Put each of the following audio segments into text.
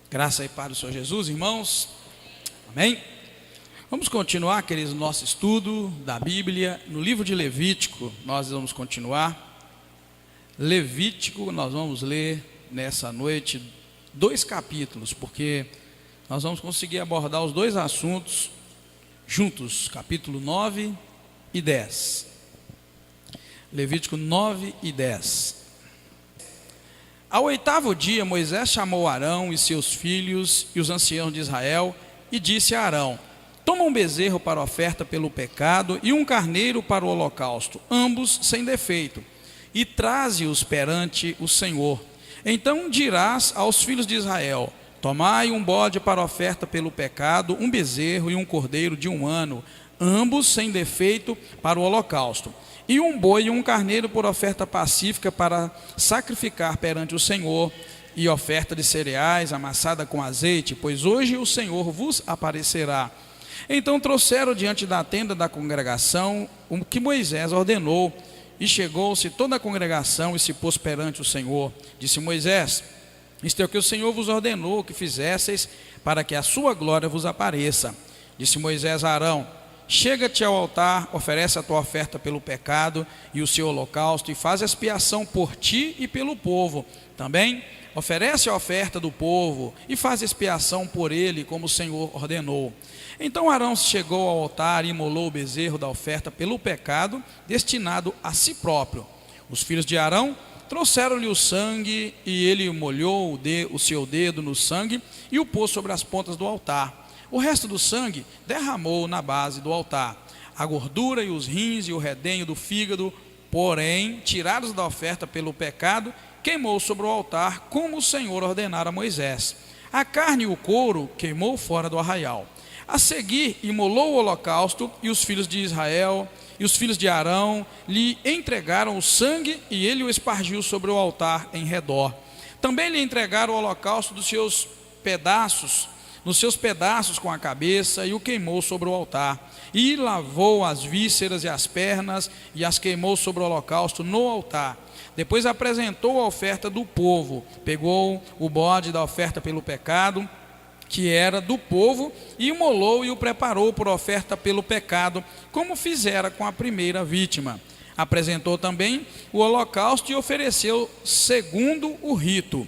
Graça e paz do Senhor Jesus, irmãos. Amém? Vamos continuar, queridos, o nosso estudo da Bíblia. No livro de Levítico, nós vamos continuar. Levítico, nós vamos ler nessa noite 2 capítulos, porque nós vamos conseguir abordar os 2 assuntos juntos, capítulo 9 e 10. Levítico 9 e 10. Ao 8º dia, Moisés chamou Arão e seus filhos e os anciãos de Israel e disse a Arão: toma um bezerro para oferta pelo pecado e um carneiro para o holocausto, ambos sem defeito, e traze-os perante o Senhor. Então dirás aos filhos de Israel: tomai um bode para oferta pelo pecado, um bezerro e um cordeiro de 1 ano, ambos sem defeito, para o holocausto, e um boi e um carneiro por oferta pacífica para sacrificar perante o Senhor, e oferta de cereais amassada com azeite, pois hoje o Senhor vos aparecerá. Então trouxeram diante da tenda da congregação o que Moisés ordenou, e chegou-se toda a congregação e se pôs perante o Senhor. Disse Moisés: isto é o que o Senhor vos ordenou que fizesseis, para que a sua glória vos apareça. Disse Moisés a Arão: chega-te ao altar, oferece a tua oferta pelo pecado e o seu holocausto, e faz expiação por ti e pelo povo. Também oferece a oferta do povo e faz expiação por ele, como o Senhor ordenou. Então Arão chegou ao altar e imolou o bezerro da oferta pelo pecado, destinado a si próprio. Os filhos de Arão trouxeram-lhe o sangue, e ele molhou o seu dedo no sangue e o pôs sobre as pontas do altar. O resto do sangue derramou na base do altar. A gordura e os rins e o redenho do fígado, porém, tirados da oferta pelo pecado, queimou sobre o altar, como o Senhor ordenara a Moisés. A carne e o couro queimou fora do arraial. A seguir, imolou o holocausto, e os filhos de Israel e os filhos de Arão lhe entregaram o sangue, e ele o espargiu sobre o altar em redor. Também lhe entregaram o holocausto nos seus pedaços com a cabeça, e o queimou sobre o altar. E lavou as vísceras e as pernas, e as queimou sobre o holocausto no altar. Depois apresentou a oferta do povo, pegou o bode da oferta pelo pecado, que era do povo, e imolou e o preparou por oferta pelo pecado, como fizera com a primeira vítima. Apresentou também o holocausto e ofereceu segundo o rito.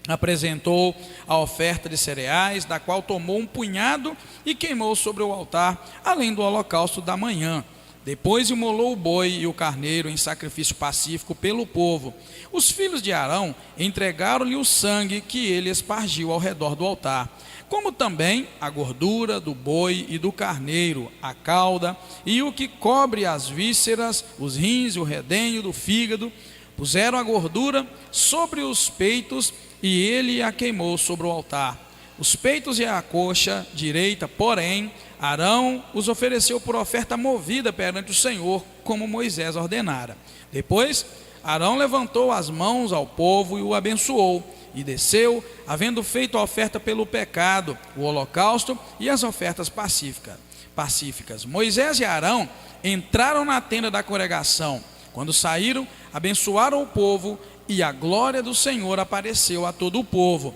Apresentou a oferta de cereais, da qual tomou um punhado e queimou sobre o altar, além do holocausto da manhã. Depois imolou o boi e o carneiro em sacrifício pacífico pelo povo. Os filhos de Arão entregaram-lhe o sangue que ele espargiu ao redor do altar, como também a gordura do boi e do carneiro, a cauda e o que cobre as vísceras, os rins e o redenho do fígado. Puseram a gordura sobre os peitos, e ele a queimou sobre o altar. Os peitos e a coxa direita, porém, Arão os ofereceu por oferta movida perante o Senhor, como Moisés ordenara. Depois, Arão levantou as mãos ao povo e o abençoou, e desceu, havendo feito a oferta pelo pecado, o holocausto e as ofertas pacíficas. Moisés e Arão entraram na tenda da congregação. Quando saíram, abençoaram o povo, e a glória do Senhor apareceu a todo o povo.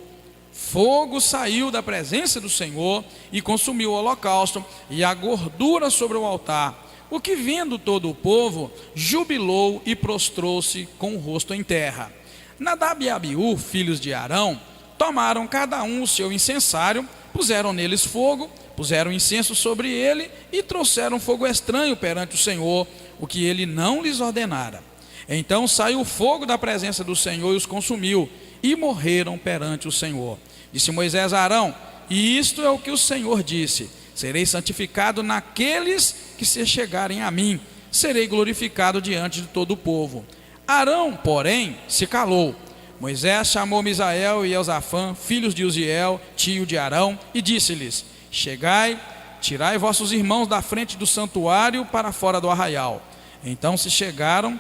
Fogo saiu da presença do Senhor e consumiu o holocausto e a gordura sobre o altar. O que, vendo todo o povo, jubilou e prostrou-se com o rosto em terra. Nadab e Abiú, filhos de Arão, tomaram cada um o seu incensário, puseram neles fogo, puseram incenso sobre ele e trouxeram fogo estranho perante o Senhor, o que ele não lhes ordenara. Então saiu o fogo da presença do Senhor e os consumiu, e morreram perante o Senhor. Disse Moisés a Arão: e isto é o que o Senhor disse: serei santificado naqueles que se chegarem a mim, serei glorificado diante de todo o povo. Arão, porém, se calou. Moisés chamou Misael e Elzafã, filhos de Uziel, tio de Arão, e disse-lhes: chegai, tirai vossos irmãos da frente do santuário para fora do arraial. Então se chegaram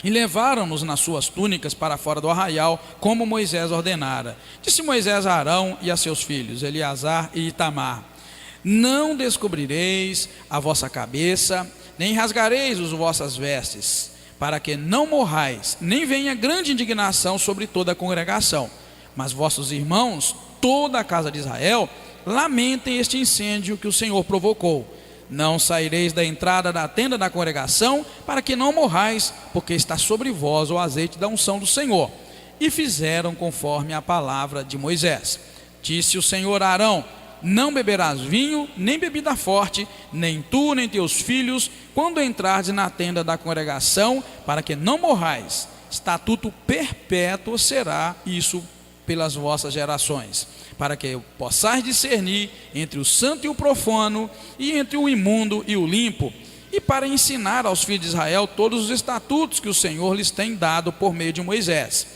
e levaram-nos nas suas túnicas para fora do arraial, como Moisés ordenara. Disse Moisés a Arão e a seus filhos, Eleazar e Itamar: não descobrireis a vossa cabeça, nem rasgareis as vossas vestes, para que não morrais, nem venha grande indignação sobre toda a congregação. Mas vossos irmãos toda a casa de Israel, lamentem este incêndio que o Senhor provocou. Não saireis da entrada da tenda da congregação, para que não morrais, porque está sobre vós o azeite da unção do Senhor. E fizeram conforme a palavra de Moisés. Disse o Senhor a Arão: não beberás vinho, nem bebida forte, nem tu, nem teus filhos, quando entrardes na tenda da congregação, para que não morrais. Estatuto perpétuo será isso pelas vossas gerações, para que possais discernir entre o santo e o profano, e entre o imundo e o limpo, e para ensinar aos filhos de Israel todos os estatutos que o Senhor lhes tem dado por meio de Moisés.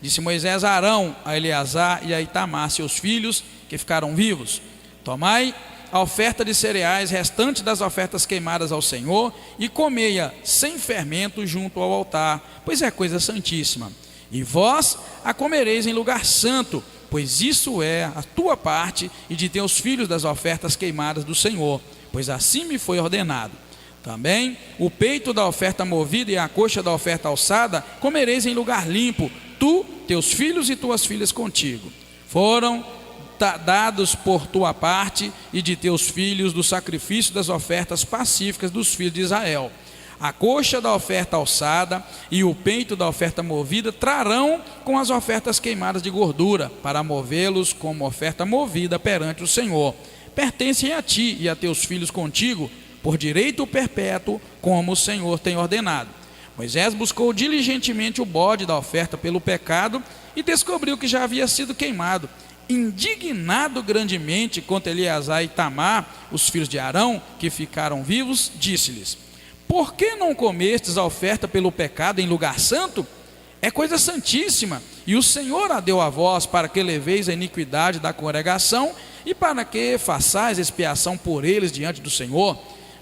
Disse Moisés a Arão, a Eleazar e a Itamar, seus filhos, que ficaram vivos: tomai a oferta de cereais restante das ofertas queimadas ao Senhor, e comei-a sem fermento junto ao altar, pois é coisa santíssima. E vós a comereis em lugar santo, pois isso é a tua parte e de teus filhos das ofertas queimadas do Senhor, pois assim me foi ordenado. Também o peito da oferta movida e a coxa da oferta alçada comereis em lugar limpo, tu, teus filhos e tuas filhas contigo. Foram dados por tua parte e de teus filhos do sacrifício das ofertas pacíficas dos filhos de Israel. A coxa da oferta alçada e o peito da oferta movida trarão com as ofertas queimadas de gordura, para movê-los como oferta movida perante o Senhor. Pertencem a ti e a teus filhos contigo, por direito perpétuo, como o Senhor tem ordenado. Moisés buscou diligentemente o bode da oferta pelo pecado e descobriu que já havia sido queimado. Indignado grandemente contra Eleazar e Itamar, os filhos de Arão, que ficaram vivos, disse-lhes: por que não comestes a oferta pelo pecado em lugar santo? É coisa santíssima, e o Senhor a deu a vós, para que leveis a iniquidade da congregação, e para que façais expiação por eles diante do Senhor.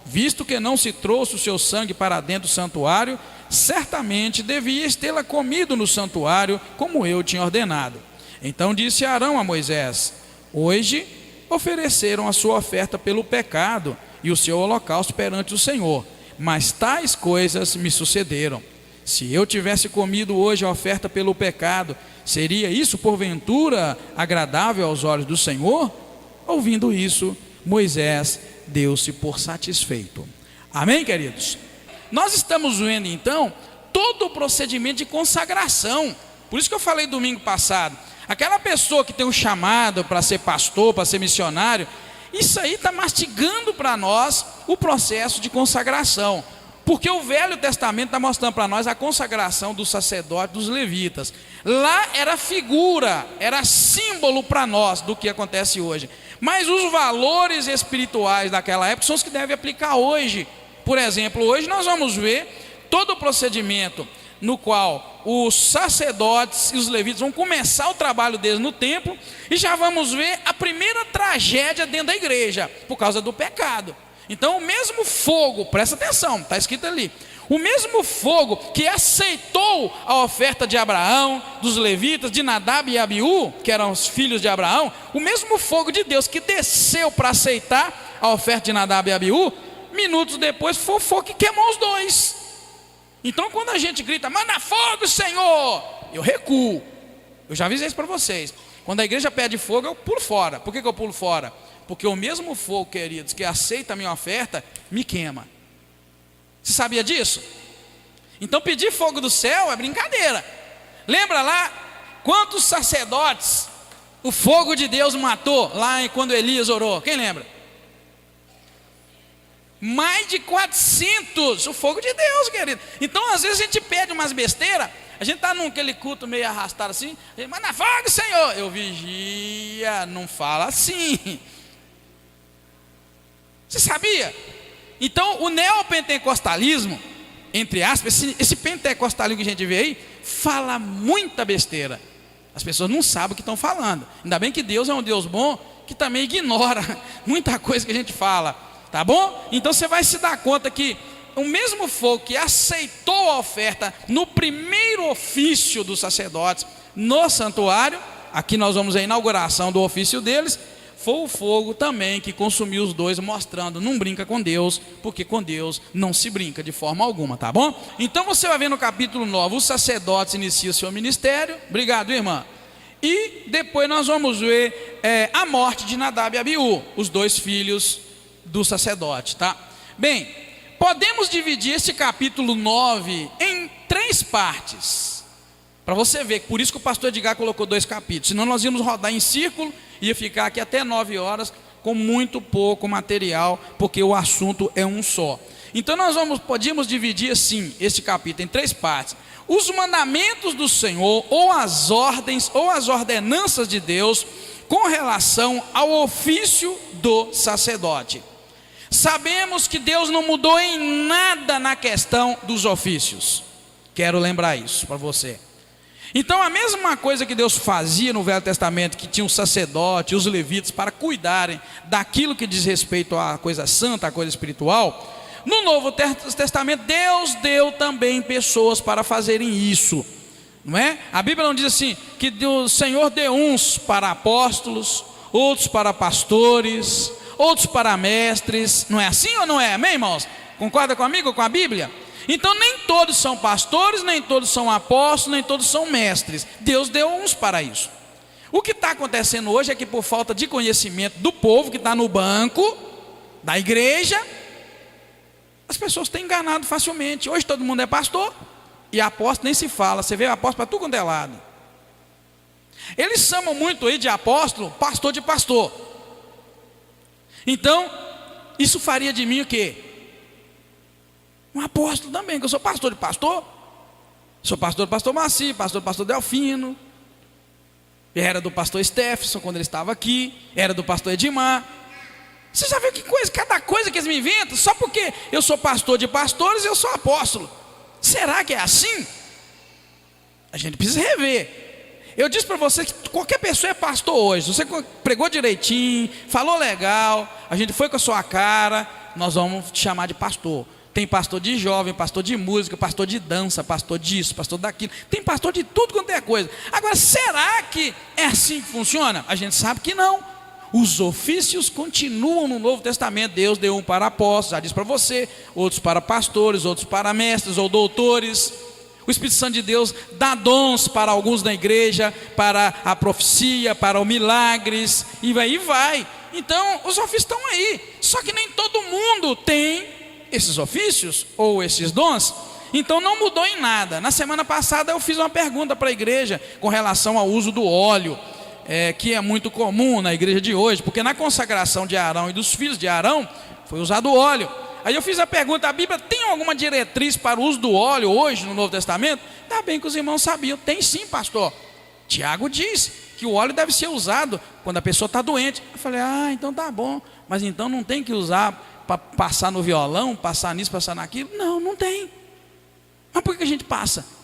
Visto que não se trouxe o seu sangue para dentro do santuário, certamente devias tê-la comido no santuário, como eu tinha ordenado. Então disse Arão a Moisés: hoje ofereceram a sua oferta pelo pecado e o seu holocausto perante o Senhor, mas tais coisas me sucederam. Se eu tivesse comido hoje a oferta pelo pecado, seria isso porventura agradável aos olhos do Senhor? Ouvindo isso, Moisés deu-se por satisfeito. Amém, queridos? Nós estamos vendo então todo o procedimento de consagração. Por isso que eu falei domingo passado, aquela pessoa que tem um chamado para ser pastor, para ser missionário, isso aí está mastigando para nós o processo de consagração, porque o Velho Testamento está mostrando para nós a consagração dos sacerdotes, dos levitas. Lá era figura, era símbolo para nós do que acontece hoje, mas os valores espirituais daquela época são os que devem aplicar hoje. Por exemplo, hoje nós vamos ver todo o procedimento no qual os sacerdotes e os levitas vão começar o trabalho deles no templo, e já vamos ver a primeira tragédia dentro da igreja, por causa do pecado. Então o mesmo fogo, presta atenção, está escrito ali, o mesmo fogo que aceitou a oferta de Abraão, dos levitas, de Nadab e Abiú, que eram os filhos de Abraão, o mesmo fogo de Deus que desceu para aceitar a oferta de Nadab e Abiú, minutos depois foi o fogo que queimou os dois. Então quando a gente grita, manda fogo, Senhor, eu recuo. Eu já avisei isso para vocês. Quando a igreja pede fogo, eu pulo fora. Por que eu pulo fora? Porque o mesmo fogo, queridos, que aceita a minha oferta, me queima. Você sabia disso? Então pedir fogo do céu é brincadeira. Lembra lá quantos sacerdotes o fogo de Deus matou lá quando Elias orou? Quem lembra? Mais de 400, o fogo de Deus, querido. Então às vezes a gente pede umas besteiras, a gente está naquele culto meio arrastado assim, manda fogo, Senhor. Eu vigia, não fala assim. Você sabia? Então o neopentecostalismo, entre aspas, esse pentecostalismo que a gente vê aí, fala muita besteira. As pessoas não sabem o que estão falando. Ainda bem que Deus é um Deus bom, que também ignora muita coisa que a gente fala. Tá bom? Então você vai se dar conta que o mesmo fogo que aceitou a oferta no primeiro ofício dos sacerdotes no santuário, aqui nós vamos à inauguração do ofício deles, foi o fogo também que consumiu os dois, mostrando, não brinca com Deus, porque com Deus não se brinca de forma alguma, tá bom? Então você vai ver no capítulo 9, os sacerdotes iniciam seu ministério. Obrigado, irmã. E depois nós vamos ver a morte de Nadab e Abiú, os dois filhos do sacerdote, tá? Bem, podemos dividir esse capítulo 9 em 3 partes, para você ver, por isso que o pastor Edgar colocou 2 capítulos, senão nós íamos rodar em círculo, ia ficar aqui até 9 horas, com muito pouco material, porque o assunto é um só. Então nós podíamos dividir assim, este capítulo em 3 partes. Os mandamentos do Senhor, ou as ordens, ou as ordenanças de Deus, com relação ao ofício do sacerdote. Sabemos que Deus não mudou em nada na questão dos ofícios. Quero lembrar isso para você. Então a mesma coisa que Deus fazia no Velho Testamento, que tinha o sacerdote, os levitas, para cuidarem daquilo que diz respeito à coisa santa, à coisa espiritual, no Novo Testamento Deus deu também pessoas para fazerem isso, não é? A Bíblia não diz assim, que o Senhor deu uns para apóstolos, outros para pastores, outros para mestres, não é assim ou não é? Amém, irmãos? Concorda comigo, com a Bíblia? Então nem todos são pastores, nem todos são apóstolos, nem todos são mestres. Deus deu uns para isso. O que está acontecendo hoje é que por falta de conhecimento do povo que está no banco da igreja, as pessoas têm enganado facilmente. Hoje todo mundo é pastor e apóstolo nem se fala. Você vê apóstolo para tudo quanto é lado. Eles chamam muito aí de apóstolo, pastor de pastor. Então, isso faria de mim o quê? Um apóstolo também, que eu sou pastor de pastor. Sou pastor do pastor Maci, pastor do pastor Delfino. Era do pastor Stefson quando ele estava aqui. Era do pastor Edmar. Você já viu que coisa, cada coisa que eles me inventam, só porque eu sou pastor de pastores, eu sou apóstolo. Será que é assim? A gente precisa rever. Eu disse para você que qualquer pessoa é pastor hoje. Você pregou direitinho, falou legal, a gente foi com a sua cara, nós vamos te chamar de pastor. Tem pastor de jovem, pastor de música, pastor de dança, pastor disso, pastor daquilo. Tem pastor de tudo quanto é coisa. Agora, será que é assim que funciona? A gente sabe que não. Os ofícios continuam no Novo Testamento. Deus deu um para apóstolos, já disse para você, outros para pastores, outros para mestres ou doutores. O Espírito Santo de Deus dá dons para alguns na igreja, para a profecia, para os milagres, e aí vai. Então, os ofícios estão aí. Só que nem todo mundo tem esses ofícios ou esses dons. Então não mudou em nada. Na semana passada eu fiz uma pergunta para a igreja com relação ao uso do óleo. Que é muito comum na igreja de hoje, porque na consagração de Arão e dos filhos de Arão foi usado óleo. Aí eu fiz a pergunta: a Bíblia tem alguma diretriz para o uso do óleo hoje no Novo Testamento? Está bem que os irmãos sabiam. Tem sim, pastor. Tiago diz que o óleo deve ser usado quando a pessoa está doente. Eu falei: então tá bom, mas então não tem que usar para passar no violão, passar nisso, passar naquilo? Não, não tem. Mas por que a gente passa?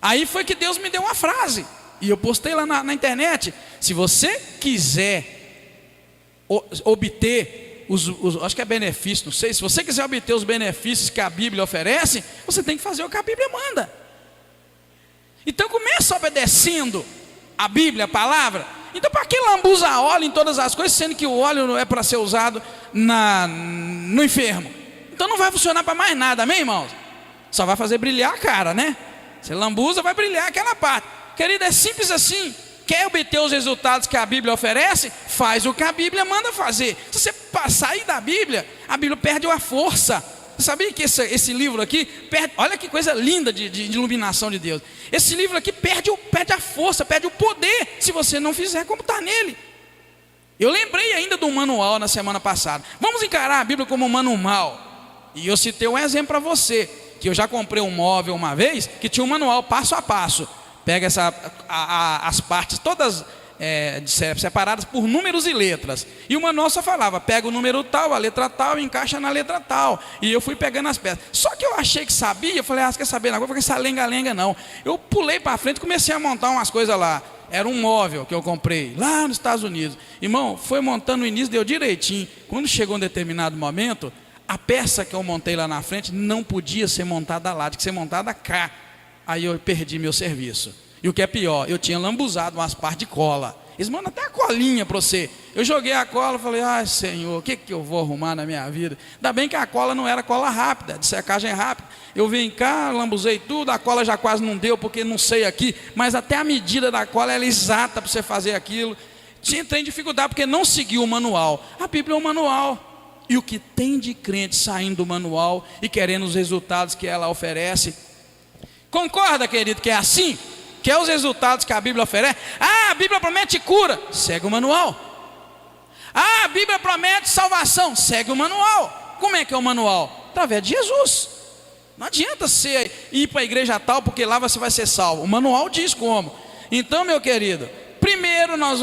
Aí foi que Deus me deu uma frase, e eu postei lá na internet: se você quiser obter acho que é benefício, não sei, se você quiser obter os benefícios que a Bíblia oferece, você tem que fazer o que a Bíblia manda. Então começa obedecendo a Bíblia, a palavra. Então para que lambuzar óleo em todas as coisas, sendo que o óleo não é para ser usado no enfermo? Então não vai funcionar para mais nada, amém, irmãos? Só vai fazer brilhar a cara, né? Você lambuza, vai brilhar aquela parte. Querido, é simples assim. Quer obter os resultados que a Bíblia oferece? Faz o que a Bíblia manda fazer. Se você sair da Bíblia, a Bíblia perde a força. Você sabia que esse livro aqui perde? Olha que coisa linda de iluminação de Deus. Esse livro aqui perde a força, perde o poder, se você não fizer como está nele. Eu lembrei ainda do manual na semana passada. Vamos encarar a Bíblia como um manual. E eu citei um exemplo para você, que eu já comprei um móvel uma vez, que tinha um manual passo a passo. Pega as partes todas separadas por números e letras. E o manual só falava: pega o número tal, a letra tal, encaixa na letra tal. E eu fui pegando as peças. Só que eu achei que sabia, eu falei: você quer saber? Não vou fazer essa lenga-lenga não. Eu pulei para frente e comecei a montar umas coisas lá. Era um móvel que eu comprei lá nos Estados Unidos. Irmão, foi montando no início, deu direitinho. Quando chegou um determinado momento, a peça que eu montei lá na frente não podia ser montada lá, tinha que ser montada cá. Aí eu perdi meu serviço. E o que é pior, eu tinha lambuzado umas partes de cola. Eles mandam até a colinha para você. Eu joguei a cola e falei, ai Senhor, o que eu vou arrumar na minha vida? Ainda bem que a cola não era cola rápida, de secagem rápida. Eu vim cá, lambuzei tudo, a cola já quase não deu, porque não sei aqui, mas até a medida da cola era exata para você fazer aquilo. Entrei em dificuldade porque não seguiu o manual. A Bíblia é um manual. E o que tem de crente saindo do manual e querendo os resultados que ela oferece. Concorda, querido, que é assim? Que é os resultados que a Bíblia oferece? Ah, a Bíblia promete cura. Segue o manual. Ah, a Bíblia promete salvação. Segue o manual. Como é que é o manual? Através de Jesus. Não adianta você ir para a igreja tal, porque lá você vai ser salvo. O manual diz como. Então, meu querido, primeiro nós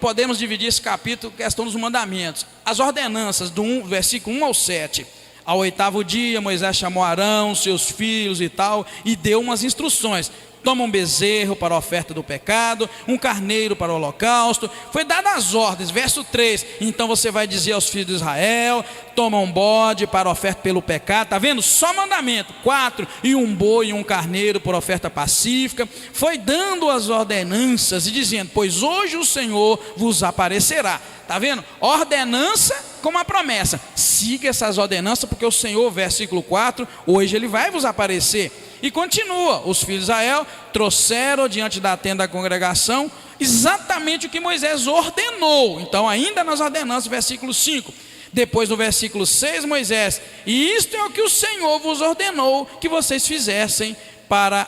podemos dividir esse capítulo, questão dos mandamentos. As ordenanças, do versículo 1 ao 7. Ao 8º dia, Moisés chamou Arão, seus filhos e tal, e deu umas instruções. Toma um bezerro para a oferta do pecado, um carneiro para o holocausto. Foi dado as ordens, verso 3. Então você vai dizer aos filhos de Israel: toma um bode para a oferta pelo pecado. Está vendo? Só mandamento. 4. E um boi e um carneiro por oferta pacífica. Foi dando as ordenanças e dizendo: pois hoje o Senhor vos aparecerá. Está vendo? Ordenança com uma promessa. Siga essas ordenanças, porque o Senhor, versículo 4, hoje Ele vai vos aparecer. E continua, os filhos de Israel trouxeram diante da tenda da congregação exatamente o que Moisés ordenou. Então ainda nas ordenanças, versículo 5. Depois no versículo 6, Moisés: e isto é o que o Senhor vos ordenou que vocês fizessem para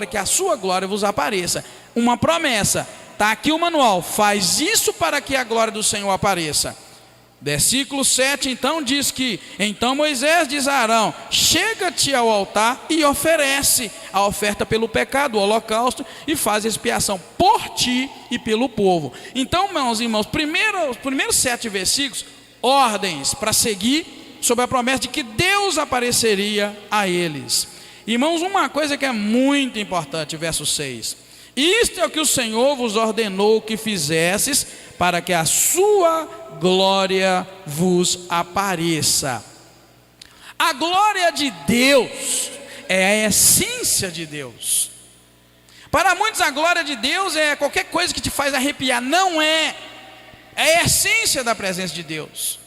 que a sua glória vos apareça. Uma promessa. Está aqui o manual, faz isso para que a glória do Senhor apareça. Versículo 7 então diz que: então Moisés diz a Arão: chega-te ao altar e oferece a oferta pelo pecado, o holocausto, e faz expiação por ti e pelo povo. Então, meus irmãos, os primeiros 7 versículos, ordens para seguir, sob a promessa de que Deus apareceria a eles. Irmãos, uma coisa que é muito importante, verso 6: isto é o que o Senhor vos ordenou que fizesses, para que a sua glória vos apareça. A glória de Deus é a essência de Deus. Para muitos a glória de Deus é qualquer coisa que te faz arrepiar. Não é. É a essência da presença de Deus.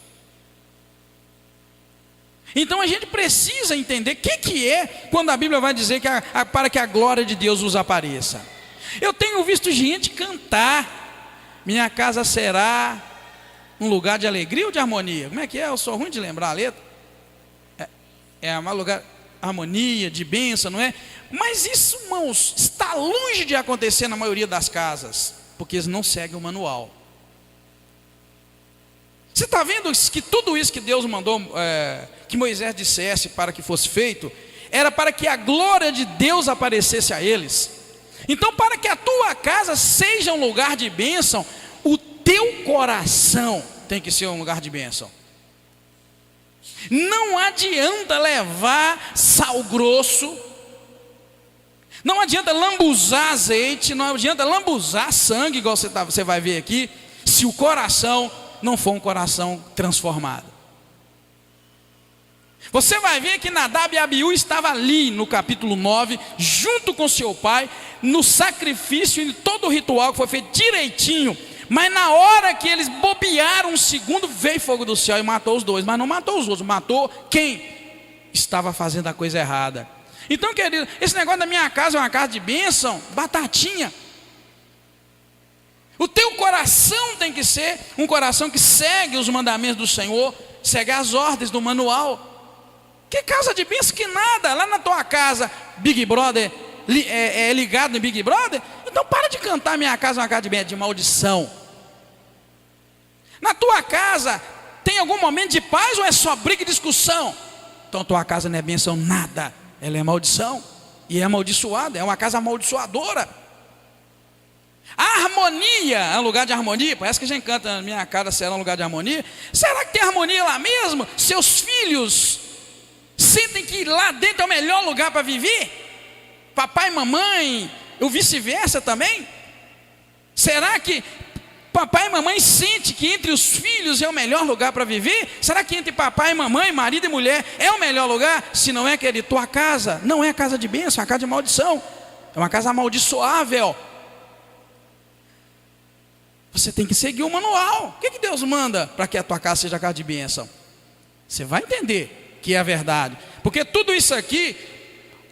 Então a gente precisa entender o que é quando a Bíblia vai dizer que para que a glória de Deus vos apareça. Eu tenho visto gente cantar: minha casa será um lugar de alegria ou de harmonia? Como é que é? Eu sou ruim de lembrar a letra. É um lugar de harmonia, de bênção, não é? Mas isso, irmãos, está longe de acontecer na maioria das casas, porque eles não seguem o manual. Você está vendo que tudo isso que Deus mandou, que Moisés dissesse para que fosse feito, era para que a glória de Deus aparecesse a eles. Então, para que a tua casa seja um lugar de bênção, o teu coração tem que ser um lugar de bênção. Não adianta levar sal grosso, não adianta lambuzar azeite, não adianta lambuzar sangue, igual você vai ver aqui, se o coração não for um coração transformado. Você vai ver que Nadab e Abiú estava ali no capítulo 9, junto com seu pai, no sacrifício e todo o ritual que foi feito direitinho. Mas na hora que eles bobearam um segundo, veio fogo do céu e matou os dois. Mas não matou os outros, matou quem estava fazendo a coisa errada. Então, querido, esse negócio da minha casa é uma casa de bênção, batatinha. O teu coração tem que ser um coração que segue os mandamentos do Senhor, segue as ordens do manual. Que casa de bênção que nada. Lá na tua casa, Big Brother é ligado no Big Brother. Então para de cantar minha casa é uma casa de bênção, de maldição. Na tua casa tem algum momento de paz ou é só briga e discussão? Então tua casa não é bênção nada, ela é maldição. E é amaldiçoada, é uma casa amaldiçoadora. A harmonia é um lugar de harmonia. Parece que a gente canta: minha casa será um lugar de harmonia. Será que tem harmonia lá mesmo? Seus filhos sentem que lá dentro é o melhor lugar para viver? Papai e mamãe, ou vice-versa também? Será que papai e mamãe sentem que entre os filhos é o melhor lugar para viver? Será que entre papai e mamãe, marido e mulher, é o melhor lugar? Se não é, querido, tua casa não é casa de bênção, é uma casa de maldição. É uma casa amaldiçoável. Você tem que seguir o manual. O que Deus manda para que a tua casa seja casa de bênção? Você vai entender que é a verdade. Porque tudo isso aqui,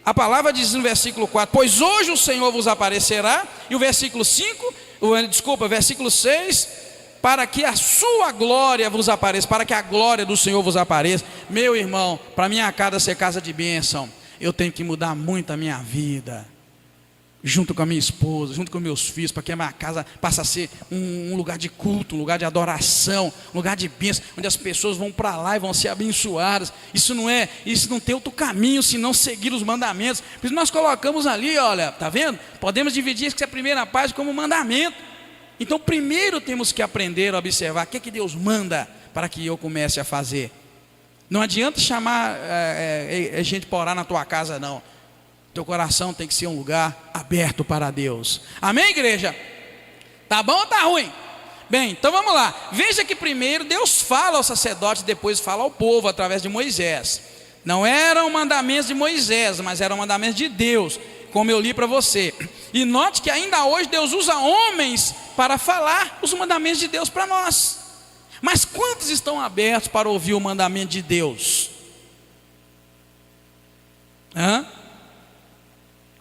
a palavra diz no versículo 4: pois hoje o Senhor vos aparecerá. E o versículo 5, versículo 6: para que a sua glória vos apareça, para que a glória do Senhor vos apareça. Meu irmão, para minha casa ser casa de bênção, eu tenho que mudar muito a minha vida, junto com a minha esposa, junto com meus filhos, para que a minha casa passe a ser um lugar de culto, um lugar de adoração, um lugar de bênção, onde as pessoas vão para lá e vão ser abençoadas. Isso não tem outro caminho senão seguir os mandamentos. Por isso nós colocamos ali, olha, está vendo? Podemos dividir essa primeira parte como mandamento. Então primeiro temos que aprender a observar o que Deus manda para que eu comece a fazer. Não adianta chamar gente para orar na tua casa, não. Teu coração tem que ser um lugar aberto para Deus. Amém, igreja? Tá bom ou tá ruim? Bem, então vamos lá. Veja que primeiro Deus fala ao sacerdote, depois fala ao povo através de Moisés. Não eram mandamentos de Moisés, mas eram mandamentos de Deus, como eu li para você. E note que ainda hoje Deus usa homens para falar os mandamentos de Deus para nós. Mas quantos estão abertos para ouvir o mandamento de Deus?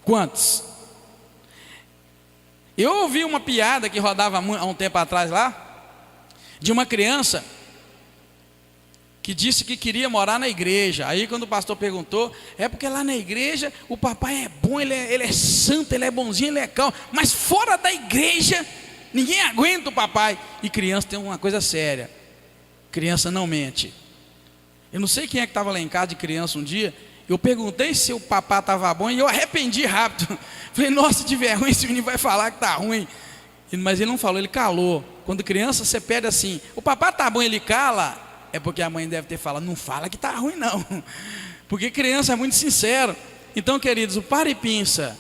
Quantos? Eu ouvi uma piada que rodava há um tempo atrás lá, de uma criança que disse que queria morar na igreja. Aí quando o pastor perguntou, é porque lá na igreja o papai é bom, ele é santo, ele é bonzinho, ele é calmo, mas fora da igreja ninguém aguenta o papai. E criança tem uma coisa séria: criança não mente. Eu não sei quem é que estava lá em casa de criança um dia. Eu perguntei se o papai estava bom e eu arrependi rápido. Falei, nossa, de vergonha, esse menino vai falar que está ruim. Mas ele não falou, ele calou. Quando criança você pede assim, o papai está bom, ele cala. É porque a mãe deve ter falado, não fala que está ruim não. Porque criança é muito sincero. Então, queridos, o para e pensa.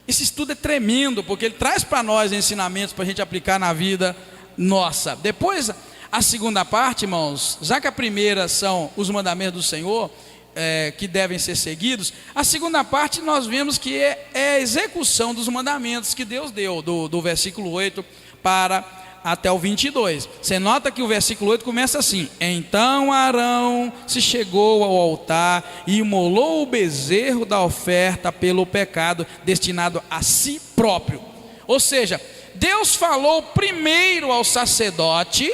Esse estudo é tremendo, porque ele traz para nós ensinamentos para a gente aplicar na vida nossa. Depois, a segunda parte, irmãos, já que a primeira são os mandamentos do Senhor, que devem ser seguidos, a segunda parte nós vemos que é a execução dos mandamentos que Deus deu, do versículo 8 para até o 22. Você nota que o versículo 8 começa assim: então Arão se chegou ao altar e imolou o bezerro da oferta pelo pecado, destinado a si próprio. Ou seja, Deus falou primeiro ao sacerdote.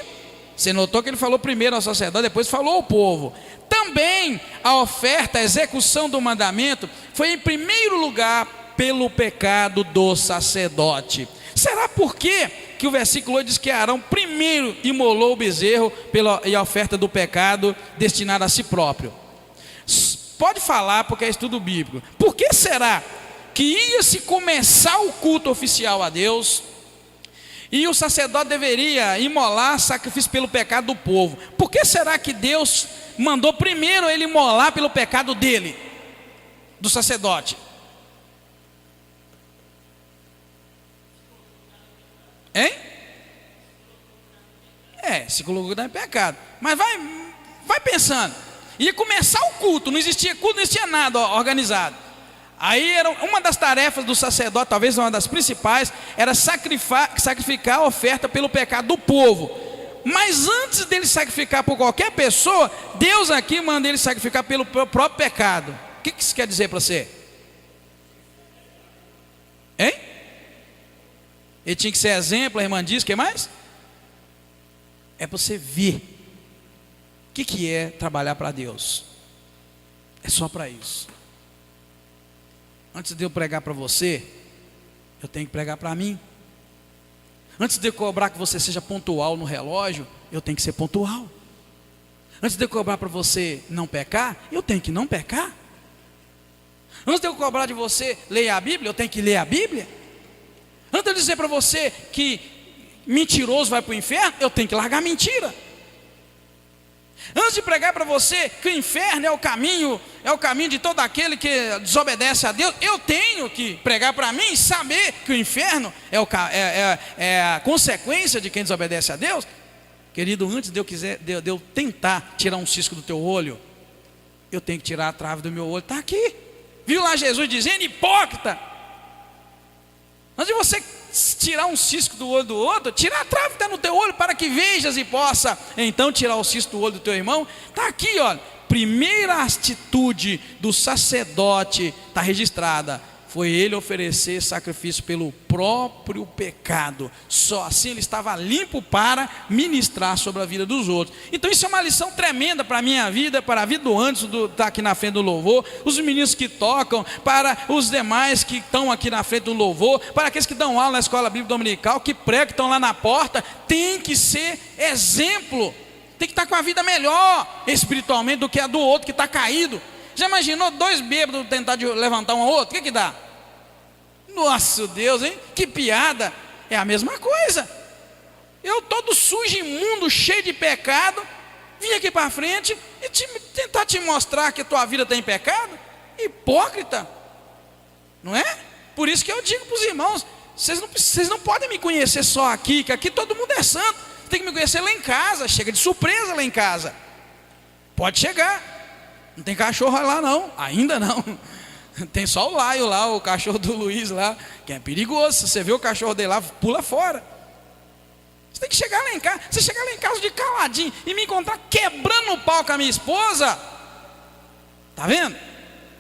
Você notou que ele falou primeiro ao sacerdote, depois falou ao povo. Também a oferta, a execução do mandamento foi em primeiro lugar pelo pecado do sacerdote. Será por quê que o versículo 8 diz que Arão primeiro imolou o bezerro e a oferta do pecado destinada a si próprio? Pode falar, porque é estudo bíblico. Por que será que ia-se começar o culto oficial a Deus e o sacerdote deveria imolar sacrifício pelo pecado do povo? Por que será que Deus mandou primeiro ele imolar pelo pecado dele, do sacerdote? Hein? Se colocou em pecado. Mas vai pensando. Ia começar o culto, não existia culto, não existia nada organizado. Aí era uma das tarefas do sacerdote, talvez uma das principais, era sacrificar a oferta pelo pecado do povo. Mas antes dele sacrificar por qualquer pessoa, Deus aqui manda ele sacrificar pelo próprio pecado. O que isso quer dizer para você? Hein? Ele tinha que ser exemplo, a irmã diz, o que mais? É para você ver o que é trabalhar para Deus. É só para isso. Antes de eu pregar para você, eu tenho que pregar para mim. Antes de eu cobrar que você seja pontual no relógio, eu tenho que ser pontual. Antes de eu cobrar para você não pecar, eu tenho que não pecar. Antes de eu cobrar de você ler a Bíblia, eu tenho que ler a Bíblia. Antes de eu dizer para você que mentiroso vai para o inferno, eu tenho que largar a mentira. Antes de pregar para você que o inferno é o caminho de todo aquele que desobedece a Deus, eu tenho que pregar para mim e saber que o inferno é a consequência de quem desobedece a Deus. Querido, antes de eu tentar tirar um cisco do teu olho, eu tenho que tirar a trave do meu olho. Está aqui. Viu lá Jesus dizendo, hipócrita? Antes de você tirar um cisco do olho do outro, tira a trave que está no teu olho, para que vejas e possa então tirar o cisco do olho do teu irmão. Está aqui, olha, primeira atitude do sacerdote, está registrada, foi ele oferecer sacrifício pelo próprio pecado. Só assim ele estava limpo para ministrar sobre a vida dos outros. Então isso é uma lição tremenda para a minha vida, para a vida do Anderson, do estar aqui na frente do louvor, os meninos que tocam, para os demais que estão aqui na frente do louvor, para aqueles que dão aula na escola bíblica dominical, que pregam, que estão lá na porta. Tem que ser exemplo, tem que estar com a vida melhor espiritualmente do que a do outro que está caído. Já imaginou dois bêbados tentar levantar um ao outro? O que dá? Nossa Deus, hein? Que piada. É a mesma coisa. Eu todo sujo, imundo, cheio de pecado, vim aqui para frente e tentar te mostrar que a tua vida está em pecado. Hipócrita. Não é? Por isso que eu digo para os irmãos, vocês não podem me conhecer só aqui, que aqui todo mundo é santo. Você tem que me conhecer lá em casa. Chega de surpresa lá em casa. Pode chegar. Não tem cachorro lá não, ainda não. Tem só o Laio lá, o cachorro do Luiz lá, que é perigoso. Se você vê o cachorro dele lá, pula fora. Você tem que chegar lá em casa. Você chegar lá em casa de caladinho e me encontrar quebrando o pau com a minha esposa, tá vendo?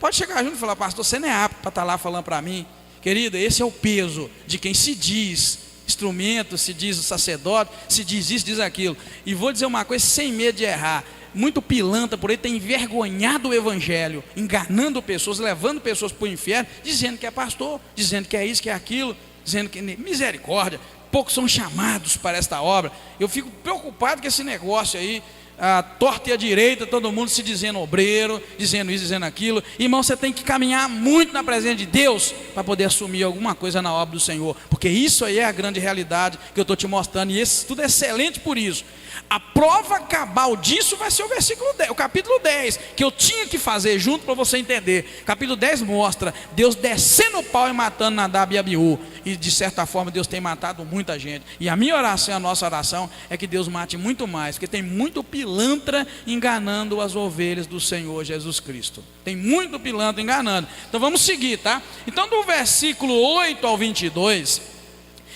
Pode chegar junto e falar, pastor, você não é apto para estar lá falando para mim. Querida, esse é o peso de quem se diz instrumento, se diz o sacerdote, se diz isso, diz aquilo. E vou dizer uma coisa sem medo de errar. Muito pilantra por aí tem envergonhado o evangelho, enganando pessoas, levando pessoas para o inferno, dizendo que é pastor, dizendo que é isso, que é aquilo, dizendo que misericórdia. Poucos são chamados para esta obra. Eu fico preocupado com esse negócio aí, a torta e a direita, todo mundo se dizendo obreiro, dizendo isso, dizendo aquilo. Irmão, você tem que caminhar muito na presença de Deus para poder assumir alguma coisa na obra do Senhor, porque isso aí é a grande realidade que eu estou te mostrando, e esse estudo é excelente por isso. A prova cabal disso vai ser o versículo 10, o capítulo 10, que eu tinha que fazer junto para você entender. Capítulo 10 mostra Deus descendo o pau e matando Nadab e Abiú, e de certa forma Deus tem matado muita gente, e a minha oração, a nossa oração é que Deus mate muito mais, porque tem muito pilantra enganando as ovelhas do Senhor Jesus Cristo. Tem muito pilantra enganando. Então vamos seguir, tá? Então do versículo 8 ao 22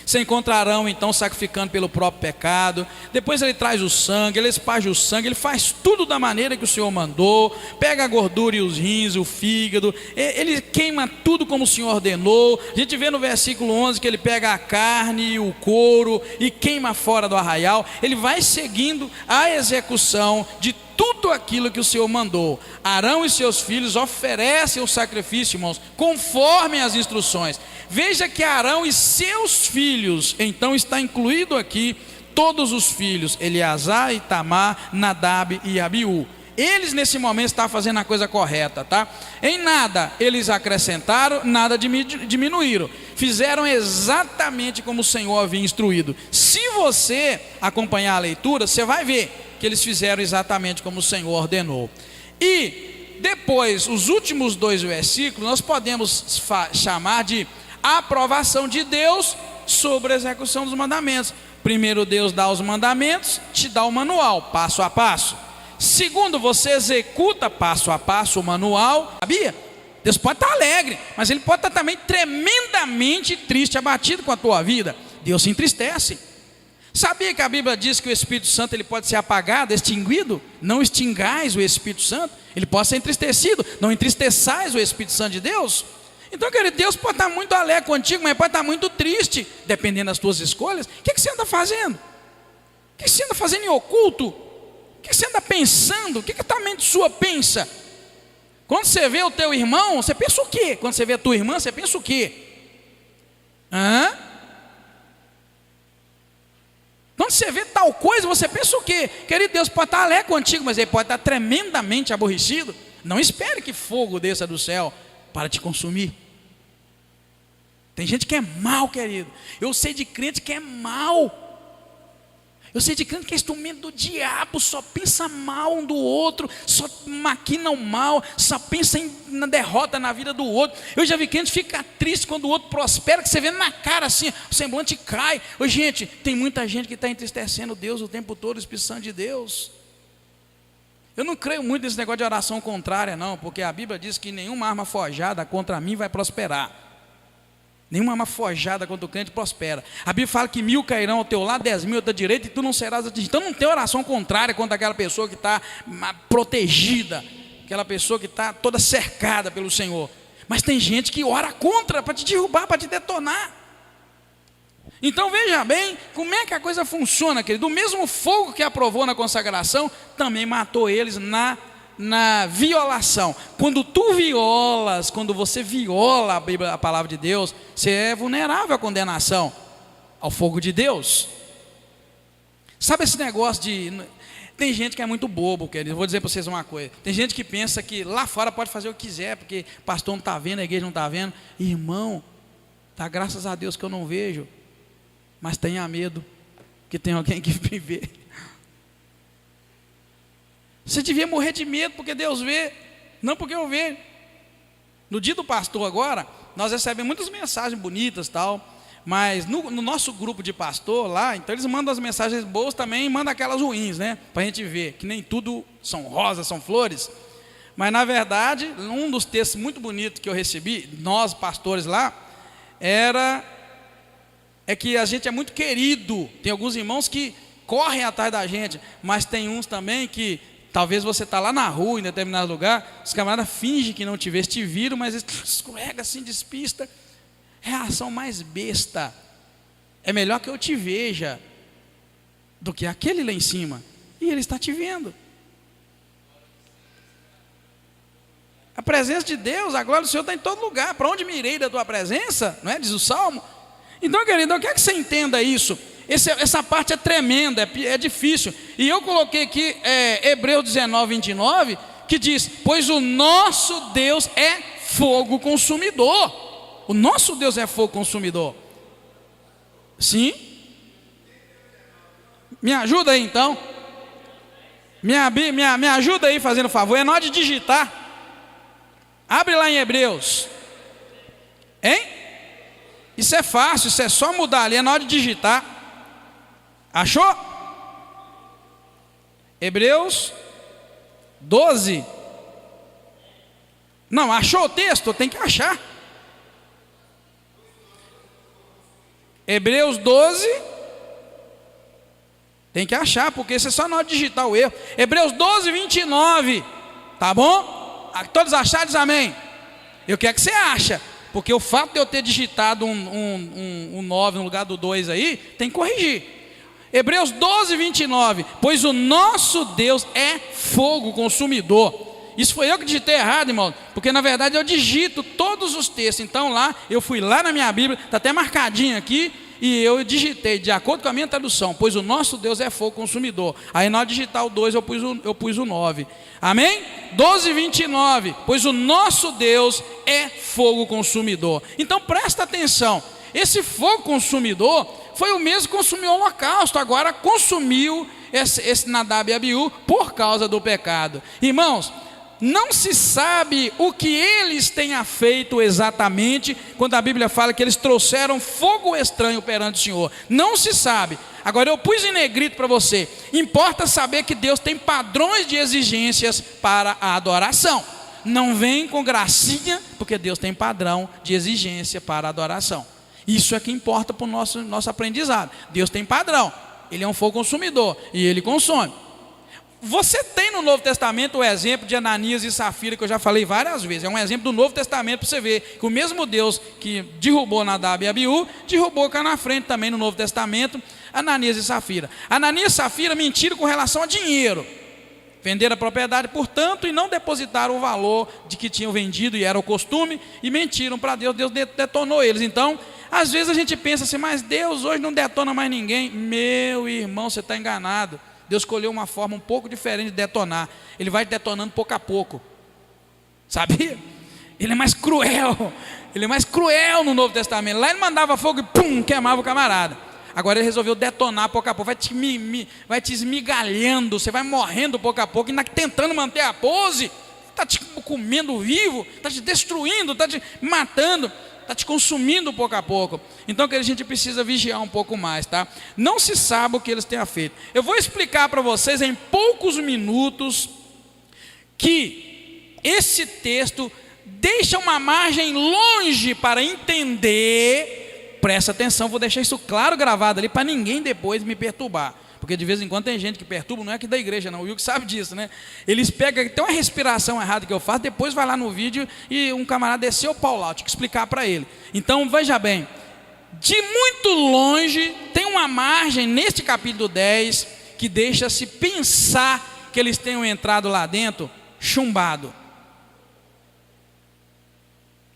se encontrarão então sacrificando pelo próprio pecado. Depois ele traz o sangue, ele esparge o sangue, ele faz tudo da maneira que o Senhor mandou, pega a gordura e os rins, o fígado, ele queima tudo como o Senhor ordenou. A gente vê no versículo 11 que ele pega a carne e o couro e queima fora do arraial. Ele vai seguindo a execução de tudo aquilo que o Senhor mandou. Arão e seus filhos oferecem o sacrifício, irmãos, conforme as instruções. Veja que Arão e seus filhos, então está incluído aqui todos os filhos, Eleazar, Itamar, Nadab e Abiú. Eles nesse momento estavam fazendo a coisa correta, tá? Em nada eles acrescentaram, nada diminuíram. Fizeram exatamente como o Senhor havia instruído. Se você acompanhar a leitura, você vai ver que eles fizeram exatamente como o Senhor ordenou. E depois, os últimos dois versículos, nós podemos chamar de aprovação de Deus sobre a execução dos mandamentos. Primeiro, Deus dá os mandamentos, te dá o manual, passo a passo. Segundo, você executa passo a passo o manual. Sabia? Deus pode estar alegre, mas Ele pode estar também tremendamente triste, abatido com a tua vida. Deus se entristece. Sabia que a Bíblia diz que o Espírito Santo ele pode ser apagado, extinguido? Não extingais o Espírito Santo. Ele pode ser entristecido. Não entristeçais o Espírito Santo de Deus. Então, querido, Deus pode estar muito alegre contigo, mas pode estar muito triste, dependendo das tuas escolhas. O que você anda fazendo? O que você anda fazendo em oculto? O que você anda pensando? O que a mente sua pensa? Quando você vê o teu irmão, você pensa o quê? Quando você vê a tua irmã, você pensa o quê? Quando você vê tal coisa, você pensa o quê? Querido, Deus pode estar alegre contigo, mas Ele pode estar tremendamente aborrecido. Não espere que fogo desça do céu para te consumir. Tem gente que é mal, querido. Eu sei de crente que é mal. Eu sei de crente que é instrumento do diabo, só pensa mal um do outro, só maquina o mal, só pensa na derrota na vida do outro. Eu já vi crente ficar triste quando o outro prospera, que você vê na cara assim, o semblante cai. Ô, gente, tem muita gente que está entristecendo Deus o tempo todo, o Espírito Santo de Deus. Eu não creio muito nesse negócio de oração contrária não, porque a Bíblia diz que nenhuma arma forjada contra mim vai prosperar. Nenhuma mafojada contra o crente prospera. A Bíblia fala que 1000 cairão ao teu lado, 10.000 à tua direita, e tu não serás atingido. Então não tem oração contrária contra aquela pessoa que está protegida, aquela pessoa que está toda cercada pelo Senhor. Mas tem gente que ora contra, para te derrubar, para te detonar. Então veja bem como é que a coisa funciona, querido. O mesmo fogo que aprovou na consagração, também matou eles na violação. Quando tu violas, quando você viola a Bíblia, a palavra de Deus, você é vulnerável à condenação, ao fogo de Deus. Sabe esse negócio de... Tem gente que é muito bobo, querido. Vou dizer para vocês uma coisa. Tem gente que pensa que lá fora pode fazer o que quiser, porque o pastor não está vendo, a igreja não está vendo. Irmão, dá graças a Deus que eu não vejo, mas tenha medo que tem alguém que me vê. Você devia morrer de medo porque Deus vê, não porque eu vejo. No dia do pastor agora, nós recebemos muitas mensagens bonitas e tal, mas no nosso grupo de pastor lá, então eles mandam as mensagens boas também e mandam aquelas ruins, né? Para a gente ver que nem tudo são rosas, são flores. Mas na verdade, um dos textos muito bonitos que eu recebi, nós pastores lá, é que a gente é muito querido. Tem alguns irmãos que correm atrás da gente, mas tem uns também que talvez você está lá na rua, em determinado lugar, os camaradas fingem que não te vê, te viram, mas escorrega assim, despista. É a ação mais besta. É melhor que eu te veja do que aquele lá em cima. E ele está te vendo. A presença de Deus, a glória do Senhor está em todo lugar. Para onde me irei da tua presença? Não é? Diz o Salmo. Então, querido, eu quero que você entenda isso. Essa parte é tremenda, é difícil. E eu coloquei aqui Hebreus 19, 29, que diz: pois o nosso Deus é fogo consumidor. O nosso Deus é fogo consumidor. Sim? Me ajuda aí então. Me ajuda aí fazendo favor. É na hora de digitar. Abre lá em Hebreus. Hein? Isso é fácil, isso é só mudar ali, é na hora de digitar. Achou? Hebreus 12. Não, achou o texto? Tem que achar. Hebreus 12. Tem que achar, porque isso é só na hora de digitar o erro. Hebreus 12, 29. Tá bom? Todos acharam, diz amém. Eu quero que você ache, porque o fato de eu ter digitado um 9 no lugar do 2 aí, tem que corrigir. Hebreus 12, 29. Pois o nosso Deus é fogo consumidor. Isso foi eu que digitei errado, irmão, porque na verdade eu digito todos os textos. Então lá, eu fui lá na minha Bíblia, está até marcadinho aqui, e eu digitei de acordo com a minha tradução: pois o nosso Deus é fogo consumidor. Aí na hora de digitar o 2 eu pus o 9. Amém? 12, 29. Pois o nosso Deus é fogo consumidor. Então presta atenção. Esse fogo consumidor foi o mesmo que consumiu o holocausto. Agora consumiu esse Nadab e Abiú por causa do pecado. Irmãos, não se sabe o que eles tenham feito exatamente quando a Bíblia fala que eles trouxeram fogo estranho perante o Senhor. Não se sabe. Agora eu pus em negrito para você. Importa saber que Deus tem padrões de exigências para a adoração. Não vem com gracinha, porque Deus tem padrão de exigência para a adoração. Isso é que importa para o nosso aprendizado. Deus tem padrão. Ele é um fogo consumidor e ele consome. Você tem no Novo Testamento o exemplo de Ananias e Safira, que eu já falei várias vezes. É um exemplo do Novo Testamento para você ver que o mesmo Deus que derrubou Nadab e Abiú, derrubou cá na frente também no Novo Testamento, Ananias e Safira. Ananias e Safira mentiram com relação a dinheiro. Venderam a propriedade, portanto, e não depositaram o valor de que tinham vendido, e era o costume, e mentiram para Deus. Deus detonou eles. Então, às vezes a gente pensa assim: mas Deus hoje não detona mais ninguém. Meu irmão, você está enganado. Deus escolheu uma forma um pouco diferente de detonar. Ele vai detonando pouco a pouco. Sabia? Ele é mais cruel. Ele é mais cruel no Novo Testamento. Lá ele mandava fogo e pum, queimava o camarada. Agora ele resolveu detonar pouco a pouco. Vai te esmigalhando. Você vai morrendo pouco a pouco, ainda tentando manter a pose. Está te comendo vivo. Está te destruindo. Está te matando. Está te consumindo pouco a pouco. Então que a gente precisa vigiar um pouco mais, tá? Não se sabe o que eles tenham feito. Eu vou explicar para vocês em poucos minutos que esse texto deixa uma margem longe para entender. Presta atenção, vou deixar isso claro gravado ali para ninguém depois me perturbar. Porque de vez em quando tem gente que perturba, não é aqui da igreja não, o Wilk sabe disso, né? Eles pegam, tem uma respiração errada que eu faço, depois vai lá no vídeo e um camarada desceu o pau lá, eu tinha que explicar para ele. Então veja bem, de muito longe tem uma margem neste capítulo 10 que deixa-se pensar que eles tenham entrado lá dentro chumbado,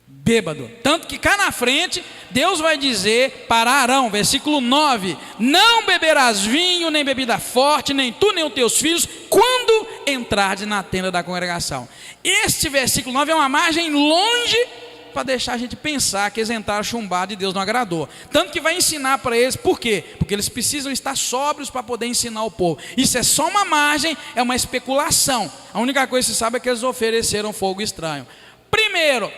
bêbado, tanto que cá na frente Deus vai dizer para Arão, versículo 9: não beberás vinho, nem bebida forte, nem tu, nem os teus filhos, quando entrares na tenda da congregação. Este versículo 9 é uma margem longe para deixar a gente pensar que eles entraram chumbados e Deus não agradou. Tanto que vai ensinar para eles, por quê? Porque eles precisam estar sóbrios para poder ensinar o povo. Isso é só uma margem, é uma especulação. A única coisa que se sabe é que eles ofereceram fogo estranho. Primeiro,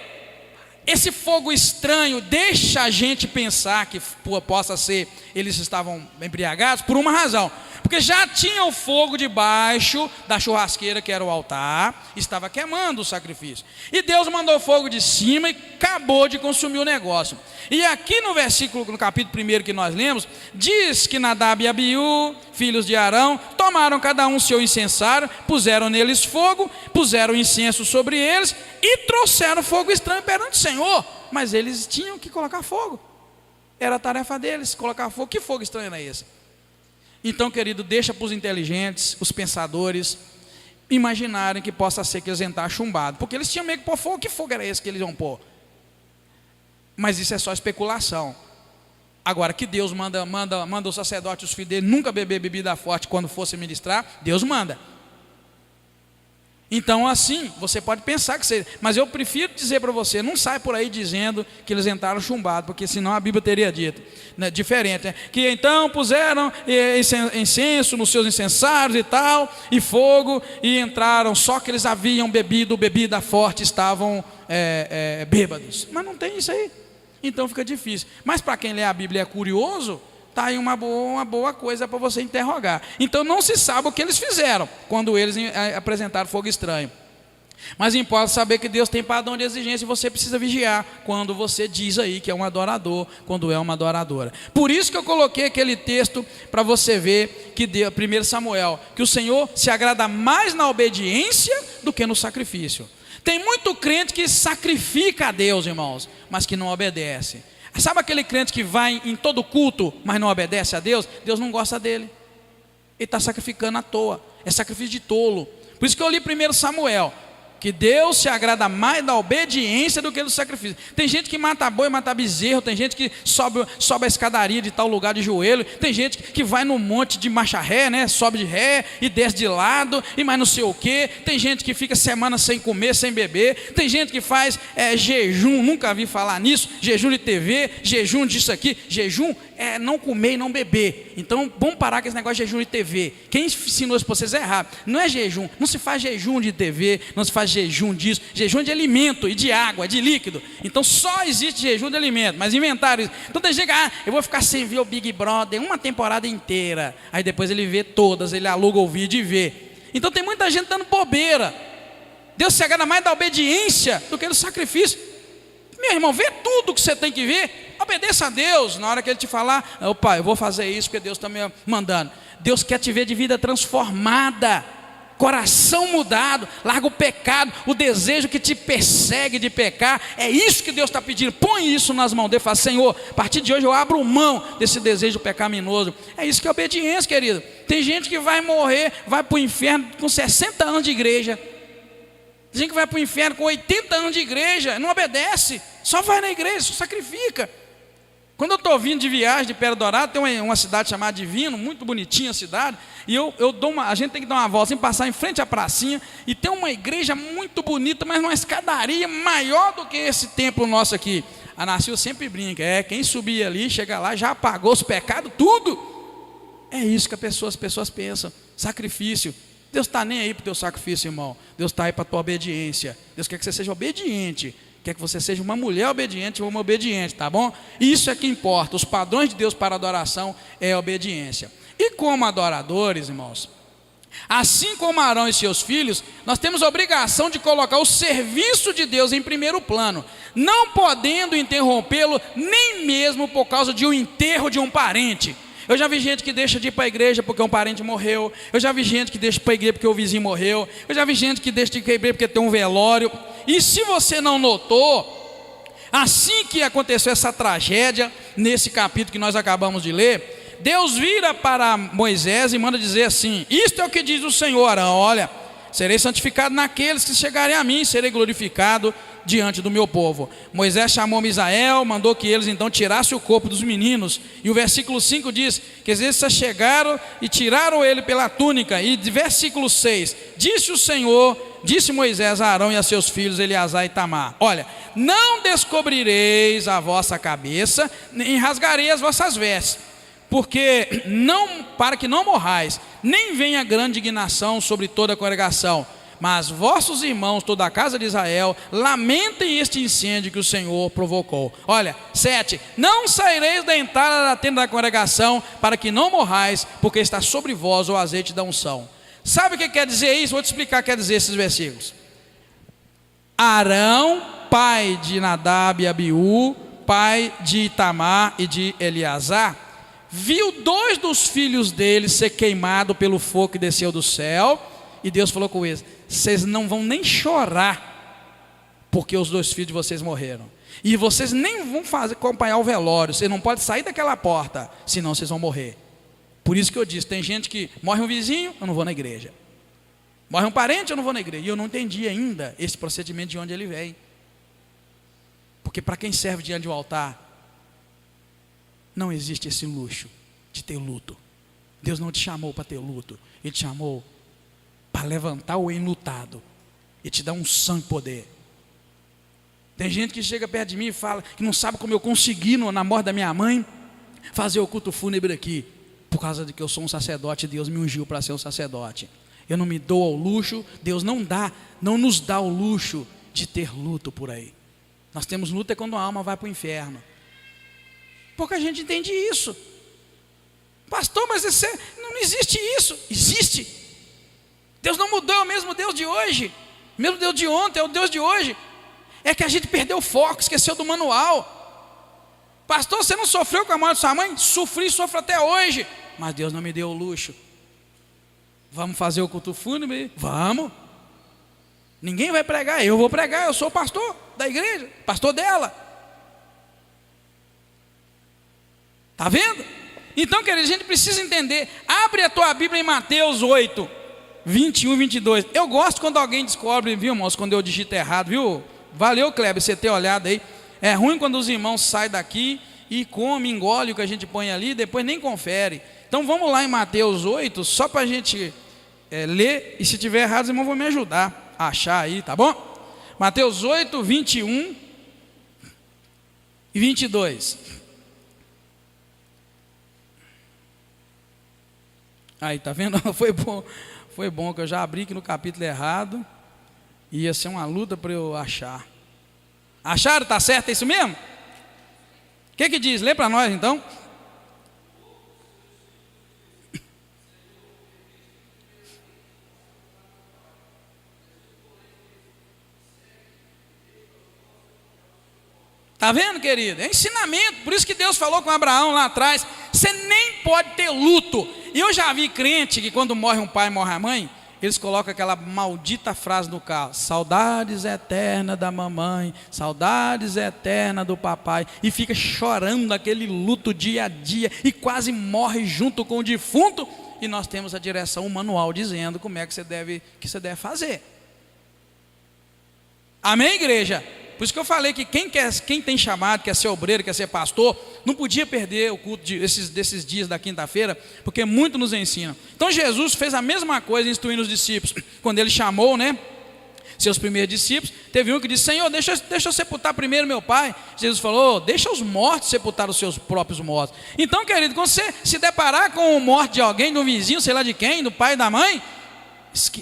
esse fogo estranho deixa a gente pensar que possa ser, eles estavam embriagados por uma razão. Porque já tinha o fogo debaixo da churrasqueira, que era o altar, estava queimando o sacrifício. E Deus mandou fogo de cima e acabou de consumir o negócio. E aqui no versículo, no capítulo 1 que nós lemos, diz que Nadab e Abiú, filhos de Arão, tomaram cada um seu incensário, puseram neles fogo, puseram incenso sobre eles e trouxeram fogo estranho perante o Senhor. Mas eles tinham que colocar fogo. Era a tarefa deles, colocar fogo. Que fogo estranho era esse? Então, querido, deixa para os inteligentes, os pensadores, imaginarem que possa ser que eles entraram chumbados. Porque eles tinham meio que pôr fogo. Que fogo era esse que eles iam pôr? Mas isso é só especulação. Agora, que Deus manda o sacerdote e os filhos dele nunca beber bebida forte quando fosse ministrar, Deus manda. Então assim, você pode pensar que seja, mas eu prefiro dizer para você, não sai por aí dizendo que eles entraram chumbados, porque senão a Bíblia teria dito, né, diferente, né? Que então puseram incenso nos seus incensários e tal, e fogo, e entraram, só que eles haviam bebido bebida forte, estavam bêbados, mas não tem isso aí, então fica difícil. Mas para quem lê a Bíblia e é curioso, está aí uma boa coisa para você interrogar. Então não se sabe o que eles fizeram quando eles apresentaram fogo estranho. Mas importa saber que Deus tem padrão de exigência e você precisa vigiar quando você diz aí que é um adorador, quando é uma adoradora. Por isso que eu coloquei aquele texto para você ver que 1 Samuel, que o Senhor se agrada mais na obediência do que no sacrifício. Tem muito crente que sacrifica a Deus, irmãos, mas que não obedece. Sabe aquele crente que vai em todo culto, mas não obedece a Deus? Deus não gosta dele. Ele está sacrificando à toa. É sacrifício de tolo. Por isso que eu li 1 Samuel, que Deus se agrada mais da obediência do que do sacrifício. Tem gente que mata boi, mata bezerro. Tem gente que sobe a escadaria de tal lugar de joelho. Tem gente que vai no monte de marcha ré, né? Sobe de ré e desce de lado e mais não sei o que. Tem gente que fica semana sem comer, sem beber. Tem gente que faz jejum, nunca vi falar nisso. Jejum de TV, jejum disso aqui. Jejum é não comer e não beber. Então vamos parar com esse negócio de jejum de TV. Quem ensinou isso para vocês é errado. Não é jejum, não se faz jejum de TV, não se faz jejum disso, jejum de alimento e de água, de líquido. Então só existe jejum de alimento, mas inventaram isso. Então tem gente que, eu vou ficar sem ver o Big Brother uma temporada inteira, aí depois ele vê todas, ele aluga o vídeo e vê. Então tem muita gente dando bobeira. Deus se agrada mais da obediência do que do sacrifício. Meu irmão, vê tudo que você tem que ver, obedeça a Deus. Na hora que Ele te falar, opa, eu vou fazer isso porque Deus está me mandando. Deus quer te ver de vida transformada, coração mudado, larga o pecado, o desejo que te persegue de pecar. É isso que Deus está pedindo. Põe isso nas mãos dele, fala: Senhor, a partir de hoje eu abro mão desse desejo pecaminoso. É isso que é obediência, querido. Tem gente que vai morrer, vai para o inferno com 60 anos de igreja. Tem gente que vai para o inferno com 80 anos de igreja, não obedece, só vai na igreja, só sacrifica. Quando eu estou vindo de viagem de Pedra Dourada, tem uma cidade chamada Divino, muito bonitinha a cidade, e a gente tem que dar uma volta, sem passar em frente à pracinha, e tem uma igreja muito bonita, mas numa escadaria maior do que esse templo nosso aqui. A Narcil sempre brinca, quem subir ali, chega lá, já apagou os pecados, tudo. É isso que as pessoas pensam, sacrifício. Deus está nem aí para o teu sacrifício, irmão. Deus está aí para a tua obediência. Deus quer que você seja obediente. Quer que você seja uma mulher obediente, um homem obediente, tá bom? Isso é que importa. Os padrões de Deus para a adoração é a obediência. E como adoradores, irmãos, Assim como Arão e seus filhos, nós temos a obrigação de colocar o serviço de Deus em primeiro plano, não podendo interrompê-lo nem mesmo por causa de um enterro de um parente. Eu já vi gente que deixa de ir para a igreja porque um parente morreu. Eu já vi gente que deixa de ir para a igreja porque o vizinho morreu. Eu já vi gente que deixa de ir para a igreja porque tem um velório. E se você não notou, assim que aconteceu essa tragédia, nesse capítulo que nós acabamos de ler, Deus vira para Moisés e manda dizer assim: isto é o que diz o Senhor, Arão: olha, serei santificado naqueles que chegarem a mim, serei glorificado diante do meu povo. Moisés chamou Misael, mandou que eles então tirassem o corpo dos meninos, e o versículo 5 diz que eles chegaram e tiraram ele pela túnica. E versículo 6, disse o Senhor, disse Moisés a Arão e a seus filhos Eleazar e Itamar: olha, não descobrireis a vossa cabeça, nem rasgarei as vossas vestes, porque não, para que não morrais, nem venha grande indignação sobre toda a congregação. Mas vossos irmãos, toda a casa de Israel, lamentem este incêndio que o Senhor provocou. Olha, 7, não saireis da entrada da tenda da congregação, para que não morrais, porque está sobre vós o azeite da unção. Sabe o que quer dizer isso? Vou te explicar o que quer dizer esses versículos. Arão, pai de Nadab e Abiú, pai de Itamar e de Eleazar, viu 2 dos filhos dele ser queimado pelo fogo que desceu do céu, e Deus falou com eles: vocês não vão nem chorar, porque os 2 filhos de vocês morreram, e vocês nem vão acompanhar o velório, vocês não podem sair daquela porta, senão vocês vão morrer. Por isso que eu disse, tem gente que morre um vizinho, eu não vou na igreja, morre um parente, eu não vou na igreja, e eu não entendi ainda esse procedimento de onde ele vem, porque para quem serve diante do altar, não existe esse luxo de ter luto. Deus não te chamou para ter luto, Ele te chamou para levantar o enlutado e te dar unção e poder. Tem gente que chega perto de mim e fala que não sabe como eu consegui na morte da minha mãe fazer o culto fúnebre aqui, por causa de que eu sou um sacerdote. Deus me ungiu para ser um sacerdote. Eu não me dou ao luxo, Deus não nos dá o luxo de ter luto por aí. Nós temos luta é quando a alma vai para o inferno. Pouca gente entende isso. Pastor, mas não existe isso. Existe. Deus não mudou, é o mesmo Deus de hoje, o mesmo Deus de ontem, é o Deus de hoje. É que a gente perdeu o foco, esqueceu do manual. Pastor, você não sofreu com a morte de sua mãe? Sofri e sofro até hoje, mas Deus não me deu o luxo. Vamos fazer o culto fúnebre? Vamos. Ninguém vai pregar, eu vou pregar, eu sou o pastor da igreja, pastor dela. Está vendo? Então, querido, a gente precisa entender. Abre a tua Bíblia em Mateus 8, 21 e 22. Eu gosto quando alguém descobre, viu, irmãos, quando eu digito errado, viu? Valeu, Kleber, você ter olhado aí. É ruim quando os irmãos saem daqui e comem, engolem o que a gente põe ali, depois nem confere. Então vamos lá em Mateus 8, só para a gente ler, e se tiver errado, os irmãos vão me ajudar a achar aí, tá bom? Mateus 8, 21 e 22. Aí, tá vendo? Foi bom que eu já abri aqui no capítulo errado. Ia ser uma luta para eu achar. Acharam? Está certo? É isso mesmo? O que diz? Lê para nós então. Está vendo, querido? É ensinamento. Por isso que Deus falou com Abraão lá atrás: você nem pode ter luto. E eu já vi crente que quando morre um pai, morre a mãe, eles colocam aquela maldita frase no carro: saudades eternas da mamãe, saudades eternas do papai, e fica chorando aquele luto dia a dia, e quase morre junto com o defunto. E nós temos a direção, o manual dizendo como é que você deve fazer. Amém, igreja? Por isso que eu falei que quem tem chamado, quer ser obreiro, quer ser pastor, não podia perder o culto desses dias da quinta-feira, porque muito nos ensina. Então Jesus fez a mesma coisa instruindo os discípulos. Quando ele chamou, seus primeiros discípulos, teve um que disse: Senhor, deixa eu sepultar primeiro meu pai. Jesus falou: deixa os mortos sepultar os seus próprios mortos. Então, querido, quando você se deparar com a morte de alguém, de um vizinho, sei lá de quem, do pai e da mãe,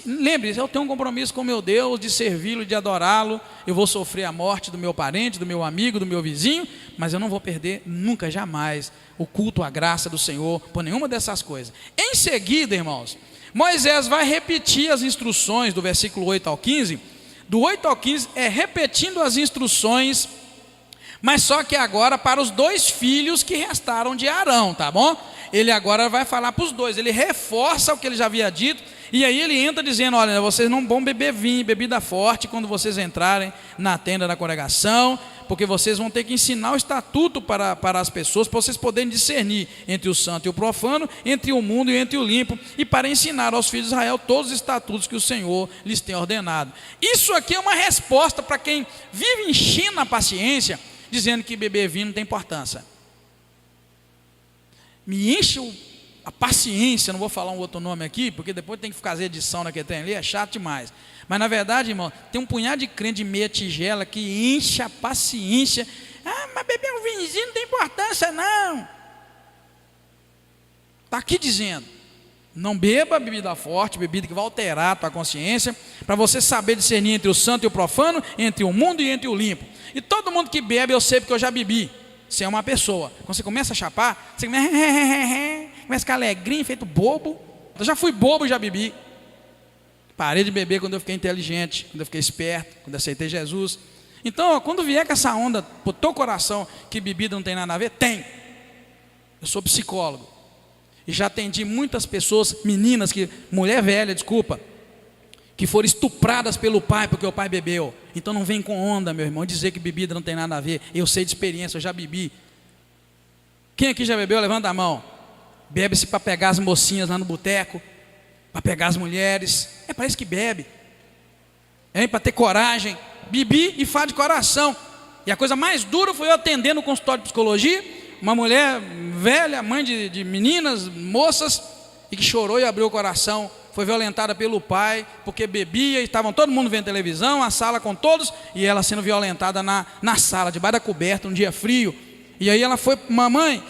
lembre-se, eu tenho um compromisso com meu Deus de servi-lo, de adorá-lo. Eu vou sofrer a morte do meu parente, do meu amigo, do meu vizinho, mas eu não vou perder nunca, jamais, o culto, a graça do Senhor, por nenhuma dessas coisas. Em seguida, irmãos, Moisés vai repetir as instruções do versículo 8 ao 15. Do 8 ao 15 é repetindo as instruções, mas só que agora para os 2 filhos que restaram de Arão, tá bom? Ele agora vai falar para os 2, ele reforça o que ele já havia dito, e aí ele entra dizendo: olha, vocês não vão beber vinho, bebida forte, quando vocês entrarem na tenda da congregação, porque vocês vão ter que ensinar o estatuto para as pessoas, para vocês poderem discernir entre o santo e o profano, entre o mundo e entre o limpo, e para ensinar aos filhos de Israel todos os estatutos que o Senhor lhes tem ordenado. Isso aqui é uma resposta para quem vive enchendo a paciência, dizendo que beber vinho não tem importância. Me enche a paciência, não vou falar um outro nome aqui, porque depois tem que fazer edição naquele trem ali, é chato demais. Mas na verdade, irmão, tem um punhado de crente de meia tigela que enche a paciência. Ah, mas beber um vinhozinho não tem importância não. Está aqui dizendo: não beba bebida forte, bebida que vai alterar a tua consciência, para você saber discernir entre o santo e o profano, entre o mundo e entre o limpo. E todo mundo que bebe, eu sei porque eu já bebi. Você é uma pessoa, quando você começa a chapar, você começa a ficar alegrinho, feito bobo. Eu já fui bobo e já bebi. Parei de beber quando eu fiquei inteligente, quando eu fiquei esperto, quando eu aceitei Jesus. Então, quando vier com essa onda pro teu coração que bebida não tem nada a ver, tem. Eu sou psicólogo e já atendi muitas pessoas, meninas, mulher velha, desculpa, que foram estupradas pelo pai porque o pai bebeu. Então não vem com onda, meu irmão, dizer que bebida não tem nada a ver. Eu sei de experiência, eu já bebi. Quem aqui já bebeu? Levanta a mão. Bebe-se para pegar as mocinhas lá no boteco, para pegar as mulheres. É para isso que bebe. É para ter coragem. Bebi e faz de coração. E a coisa mais dura foi eu atender no consultório de psicologia, uma mulher velha, mãe de meninas, moças, e que chorou e abriu o coração. Foi violentada pelo pai, porque bebia, e estavam todo mundo vendo televisão, a sala com todos, e ela sendo violentada na sala, debaixo da coberta, um dia frio. E aí ela foi: mamãe,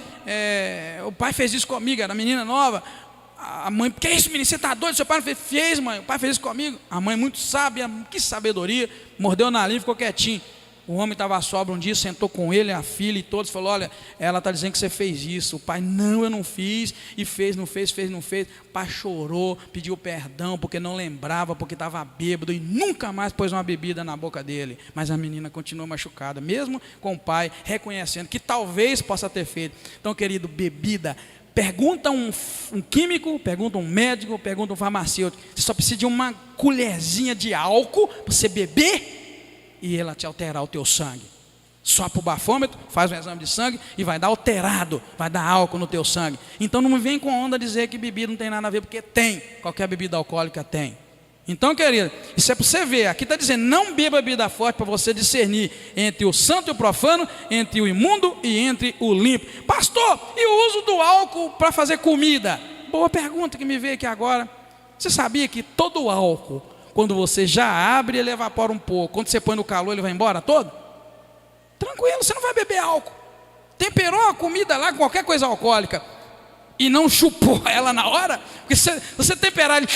o pai fez isso comigo, era menina nova. A mãe: que é isso, menino, você está doido? Seu pai não fez, mãe, o pai fez isso comigo. A mãe, muito sábia, que sabedoria, mordeu na língua e ficou quietinho. O homem estava sóbrio um dia, sentou com ele, a filha e todos, falou: olha, ela está dizendo que você fez isso. O pai: não, eu não fiz. E fez, não fez, fez, não fez. O pai chorou, pediu perdão, porque não lembrava, porque estava bêbado, e nunca mais pôs uma bebida na boca dele. Mas a menina continuou machucada, mesmo com o pai reconhecendo que talvez possa ter feito. Então, querido, bebida, pergunta um químico, pergunta um médico, pergunta um farmacêutico. Você só precisa de uma colherzinha de álcool para você beber e ela te alterar o teu sangue. Sopra o bafômetro, faz um exame de sangue e vai dar alterado, vai dar álcool no teu sangue. Então não me vem com onda dizer que bebida não tem nada a ver, porque tem, qualquer bebida alcoólica tem. Então, querido, isso é para você ver, aqui está dizendo: não beba bebida forte, para você discernir entre o santo e o profano, entre o imundo e entre o limpo. Pastor, e o uso do álcool para fazer comida? Boa pergunta que me veio aqui agora. Você sabia que todo álcool, quando você já abre, ele evapora um pouco. Quando você põe no calor, ele vai embora todo? Tranquilo, você não vai beber álcool. Temperou a comida lá com qualquer coisa alcoólica e não chupou ela na hora, porque se você temperar ele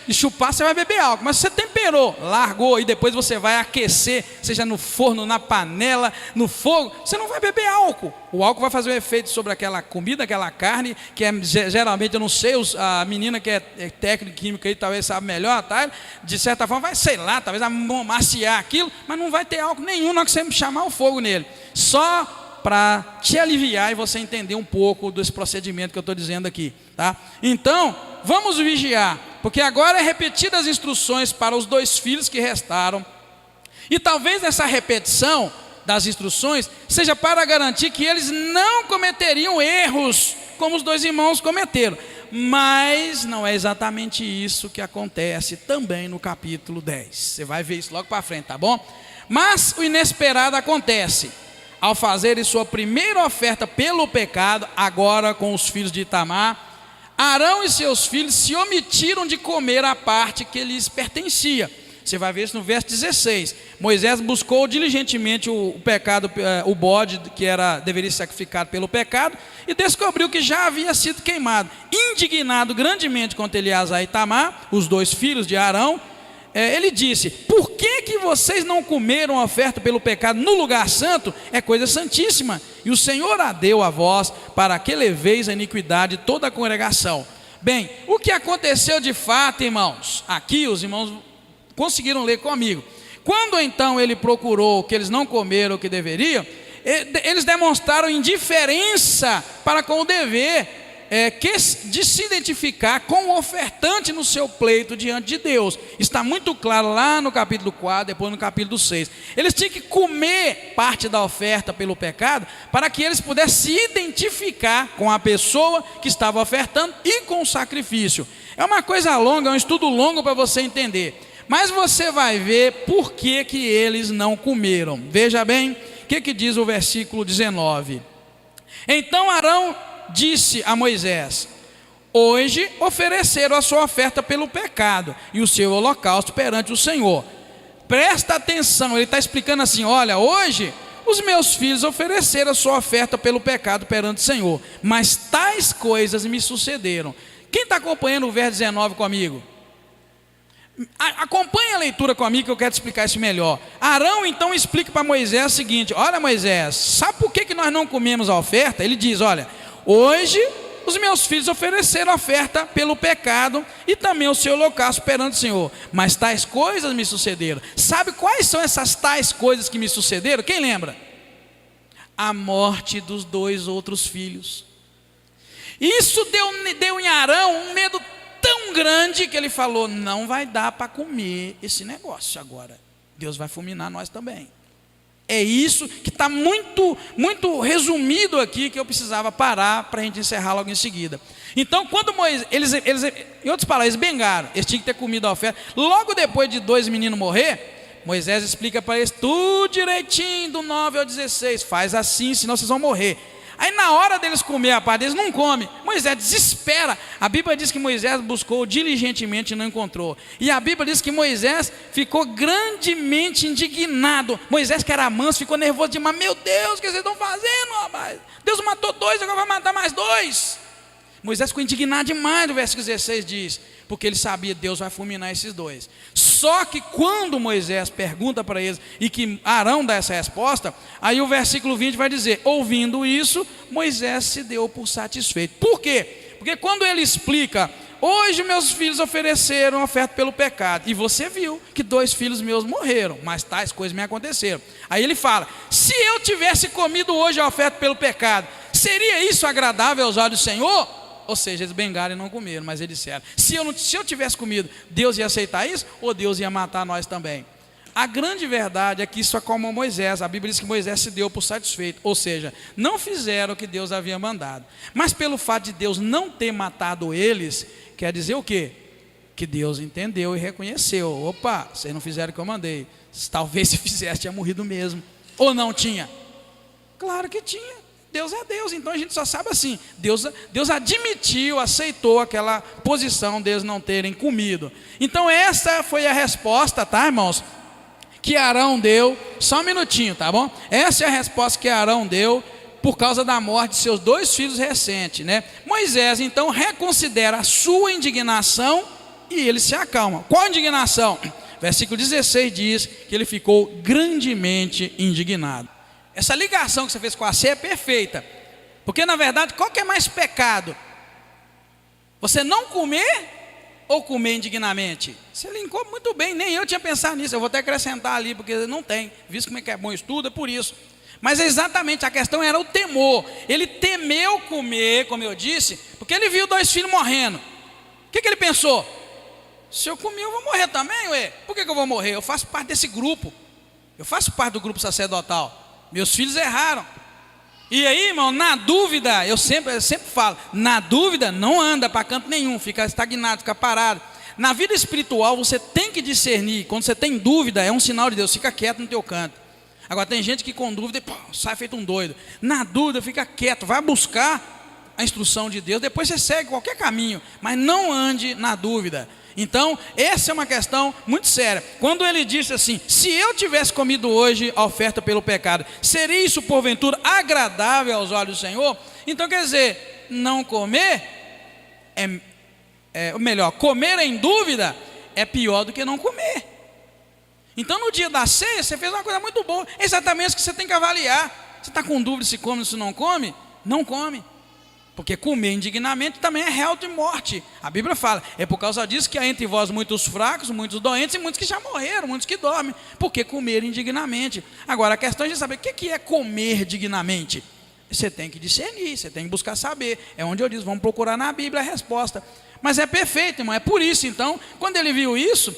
e chupar, você vai beber álcool. Mas se você temperou, largou e depois você vai aquecer, seja no forno, na panela, no fogo, você não vai beber álcool. O álcool vai fazer um efeito sobre aquela comida, aquela carne, que é geralmente, eu não sei, a menina que é técnica química aí talvez sabe melhor, tá? De certa forma vai, sei lá, talvez amaciar aquilo, mas não vai ter álcool nenhum na hora que você chamar o fogo nele. Só para te aliviar e você entender um pouco desse procedimento que eu estou dizendo aqui, tá? Então, vamos vigiar, porque agora é repetidas as instruções para os 2 filhos que restaram, e talvez essa repetição das instruções seja para garantir que eles não cometeriam erros como os 2 irmãos cometeram. Mas não é exatamente isso que acontece também no capítulo 10. Você vai ver isso logo para frente, tá bom? Mas o inesperado acontece. Ao fazerem sua primeira oferta pelo pecado, agora com os filhos de Itamar, Arão e seus filhos se omitiram de comer a parte que lhes pertencia. Você vai ver isso no verso 16. Moisés buscou diligentemente o pecado, o bode que deveria ser sacrificado pelo pecado, e descobriu que já havia sido queimado. Indignado grandemente contra Eleazar e Itamar, os 2 filhos de Arão, ele disse: por que vocês não comeram a oferta pelo pecado no lugar santo? É coisa santíssima, e o Senhor a deu a vós, para que leveis a iniquidade de toda a congregação. Bem, o que aconteceu de fato, irmãos? Aqui os irmãos conseguiram ler comigo. Quando então ele procurou que eles não comeram o que deveriam, eles demonstraram indiferença para com o dever de se identificar com o ofertante no seu pleito diante de Deus. Está muito claro lá no capítulo 4, depois no capítulo 6. Eles tinham que comer parte da oferta pelo pecado, para que eles pudessem se identificar com a pessoa que estava ofertando e com o sacrifício. É uma coisa longa, é um estudo longo para você entender. Mas você vai ver por que eles não comeram. Veja bem, o que diz o versículo 19. Então Arão disse a Moisés: hoje ofereceram a sua oferta pelo pecado e o seu holocausto perante o Senhor. Presta atenção, ele está explicando assim: olha, hoje os meus filhos ofereceram a sua oferta pelo pecado perante o Senhor, mas tais coisas me sucederam. Quem está acompanhando o verso 19 comigo? Acompanhe a leitura comigo que eu quero te explicar isso melhor. Arão então explica para Moisés o seguinte: olha, Moisés, sabe por que nós não comemos a oferta? Ele diz: olha, hoje os meus filhos ofereceram oferta pelo pecado e também o seu holocausto perante o Senhor, mas tais coisas me sucederam. Sabe quais são essas tais coisas que me sucederam? Quem lembra? A morte dos 2 outros filhos. Isso deu em Arão um medo tão grande que ele falou: não vai dar para comer esse negócio agora, Deus vai fulminar nós também. É isso que está muito resumido aqui, que eu precisava parar para a gente encerrar logo em seguida. Então, quando Moisés, em outras palavras, eles bengaram, eles tinham que ter comido a oferta. Logo depois de 2 meninos morrer, Moisés explica para eles tudo direitinho, do 9 ao 16, faz assim, senão vocês vão morrer. Aí na hora deles comer a parte, eles não comem. Moisés desespera. A Bíblia diz que Moisés buscou diligentemente e não encontrou. E a Bíblia diz que Moisés ficou grandemente indignado. Moisés, que era manso, ficou nervoso demais. Meu Deus, o que vocês estão fazendo, rapaz? Deus matou 2, agora vai matar mais 2. Moisés ficou indignado demais, o versículo 16 diz, porque ele sabia que Deus vai fulminar esses 2. Só que quando Moisés pergunta para eles, e que Arão dá essa resposta, aí o versículo 20 vai dizer: ouvindo isso, Moisés se deu por satisfeito. Por quê? Porque quando ele explica: hoje meus filhos ofereceram oferta pelo pecado, e você viu que 2 filhos meus morreram, mas tais coisas me aconteceram. Aí ele fala: se eu tivesse comido hoje a oferta pelo pecado, seria isso agradável aos olhos do Senhor? Ou seja, eles bengaram e não comeram, mas eles disseram: se eu tivesse comido, Deus ia aceitar isso? Ou Deus ia matar nós também? A grande verdade é que isso é como Moisés. A Bíblia diz que Moisés se deu por satisfeito. Ou seja, não fizeram o que Deus havia mandado. Mas pelo fato de Deus não ter matado eles, quer dizer o quê? Que Deus entendeu e reconheceu: opa, vocês não fizeram o que eu mandei. Talvez se fizesse, tinha morrido mesmo. Ou não tinha? Claro que tinha. Deus é Deus, então a gente só sabe assim: Deus admitiu, aceitou aquela posição deles não terem comido. Então essa foi a resposta, tá, irmãos, que Arão deu. Só um minutinho, tá bom? Essa é a resposta que Arão deu por causa da morte de seus 2 filhos recentes, né? Moisés então reconsidera a sua indignação e ele se acalma. Qual a indignação? Versículo 16 diz que ele ficou grandemente indignado. Essa ligação que você fez com a ceia é perfeita, porque na verdade qual que é mais pecado? Você não comer ou comer indignamente? Você linkou muito bem, nem eu tinha pensado nisso. Eu vou até acrescentar ali, porque não tem, visto como é que é bom estudo, é por isso. Mas exatamente, a questão era o temor. Ele temeu comer, como eu disse, porque ele viu 2 filhos morrendo. O que ele pensou? Se eu comer eu vou morrer também, ué. Por que eu vou morrer? Eu faço parte desse grupo, eu faço parte do grupo sacerdotal. Meus filhos erraram. E aí, irmão, na dúvida, eu sempre falo, na dúvida não anda para canto nenhum, fica estagnado, fica parado. Na vida espiritual você tem que discernir. Quando você tem dúvida, é um sinal de Deus, fica quieto no teu canto. Agora tem gente que com dúvida sai feito um doido. Na dúvida fica quieto, vai buscar a instrução de Deus, depois você segue qualquer caminho, mas não ande na dúvida. Então, essa é uma questão muito séria. Quando ele disse assim: se eu tivesse comido hoje a oferta pelo pecado, seria isso porventura agradável aos olhos do Senhor? Então quer dizer, não comer comer em dúvida é pior do que não comer. Então no dia da ceia você fez uma coisa muito boa. É exatamente isso que você tem que avaliar. Você está com dúvida se come ou se não come? Não come. Porque comer indignamente também é réu de morte. A Bíblia fala, é por causa disso que há entre vós muitos fracos, muitos doentes e muitos que já morreram, muitos que dormem, porque comer indignamente. Agora, a questão é de saber o que é comer dignamente. Você tem que discernir, você tem que buscar saber. É onde eu disse, vamos procurar na Bíblia a resposta. Mas é perfeito, irmão, é por isso. Então, quando ele viu isso,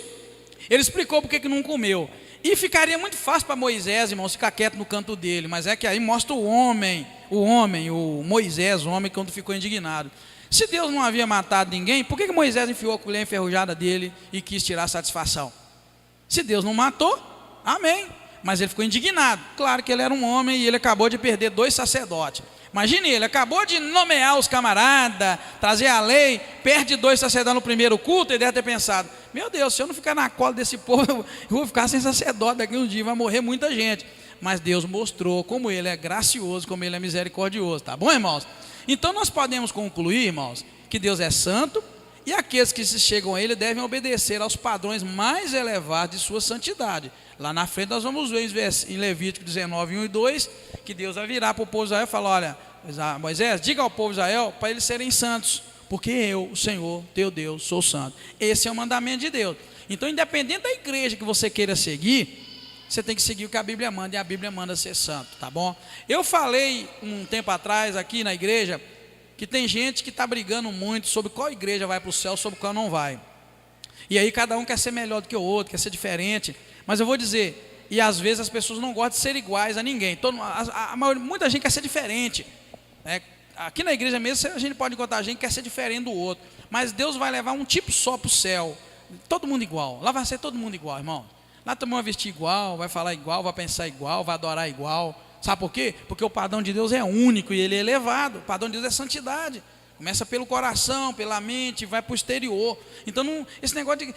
ele explicou por que não comeu. E ficaria muito fácil para Moisés, irmão, ficar quieto no canto dele. Mas é que aí mostra o Moisés, o homem quando ficou indignado. Se Deus não havia matado ninguém, por que Moisés enfiou a colher enferrujada dele e quis tirar satisfação? Se Deus não matou, amém. Mas ele ficou indignado. Claro que ele era um homem e ele acabou de perder 2 sacerdotes. Imagine, ele acabou de nomear os camaradas, trazer a lei, perde 2 sacerdotes no primeiro culto, e deve ter pensado, meu Deus, se eu não ficar na cola desse povo, eu vou ficar sem sacerdote daqui um dia, vai morrer muita gente. Mas Deus mostrou como ele é gracioso, como ele é misericordioso, tá bom, irmãos? Então nós podemos concluir, irmãos, que Deus é santo, e aqueles que se chegam a ele devem obedecer aos padrões mais elevados de sua santidade. Lá na frente nós vamos ver em Levítico 19, 1 e 2, que Deus vai virar para o povo de Israel e falar, olha, Moisés, diga ao povo de Israel para eles serem santos, porque eu, o Senhor, teu Deus, sou santo. Esse é o mandamento de Deus. Então, independente da igreja que você queira seguir, você tem que seguir o que a Bíblia manda, e a Bíblia manda ser santo, tá bom? Eu falei um tempo atrás aqui na igreja, que tem gente que está brigando muito sobre qual igreja vai para o céu, sobre qual não vai. E aí cada um quer ser melhor do que o outro, quer ser diferente. Mas eu vou dizer, e às vezes as pessoas não gostam de ser iguais a ninguém. Muita gente quer ser diferente, né? Aqui na igreja mesmo a gente pode encontrar gente que quer ser diferente do outro. Mas Deus vai levar um tipo só para o céu. Todo mundo igual. Lá vai ser todo mundo igual, irmão. Lá todo mundo vai vestir igual, vai falar igual, vai pensar igual, vai adorar igual. Sabe por quê? Porque o padrão de Deus é único e ele é elevado. O padrão de Deus é santidade. Começa pelo coração, pela mente, vai para o exterior. Então, esse negócio de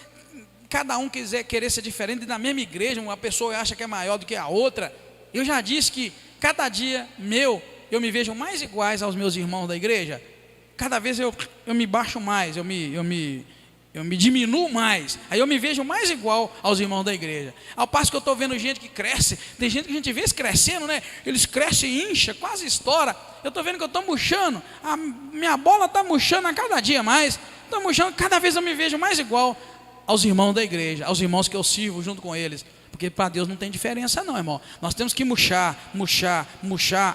cada um querer ser diferente na mesma igreja, uma pessoa acha que é maior do que a outra. Eu já disse que cada dia eu me vejo mais iguais aos meus irmãos da igreja. Cada vez eu me baixo mais, eu me diminuo mais, aí eu me vejo mais igual aos irmãos da igreja. Ao passo que eu estou vendo gente que cresce, tem gente que a gente vê crescendo, né? Eles crescem e incha, quase estoura. Eu estou vendo que eu estou murchando, a minha bola está murchando a cada dia mais, estou murchando, cada vez eu me vejo mais igual aos irmãos da igreja, aos irmãos que eu sirvo junto com eles. Porque para Deus não tem diferença não, irmão. Nós temos que murchar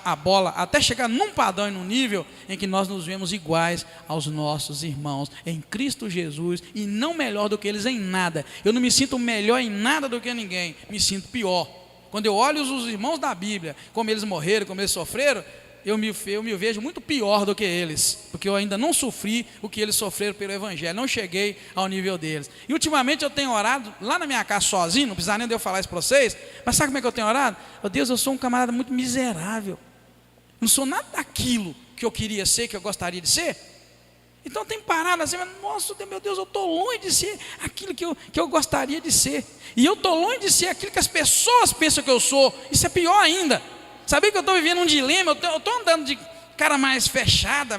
a bola, até chegar num padrão e num nível em que nós nos vemos iguais aos nossos irmãos em Cristo Jesus, e não melhor do que eles em nada. Eu não me sinto melhor em nada do que ninguém, me sinto pior. Quando eu olho os irmãos da Bíblia, como eles morreram, como eles sofreram, eu me vejo muito pior do que eles, porque eu ainda não sofri o que eles sofreram pelo Evangelho, não cheguei ao nível deles. E ultimamente eu tenho orado lá na minha casa sozinho, não precisa nem de eu falar isso para vocês, mas sabe como é que eu tenho orado? Oh, Deus, eu sou um camarada muito miserável, não sou nada daquilo que eu queria ser, que eu gostaria de ser. Então eu tenho parado assim, mas, nossa, meu Deus, eu estou longe de ser aquilo que eu gostaria de ser, e eu estou longe de ser aquilo que as pessoas pensam que eu sou. Isso é pior ainda. Sabia que eu estou vivendo um dilema? Eu estou andando de cara mais fechada,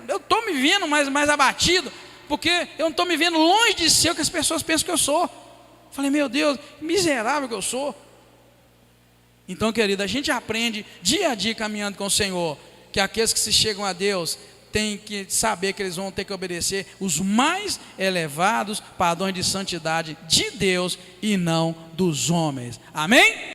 eu estou me vendo mais abatido, porque eu não estou me vendo longe de ser o que as pessoas pensam que eu sou. Falei, meu Deus, miserável que eu sou. Então, querido, a gente aprende dia a dia caminhando com o Senhor, que aqueles que se chegam a Deus têm que saber que eles vão ter que obedecer os mais elevados padrões de santidade de Deus e não dos homens. Amém?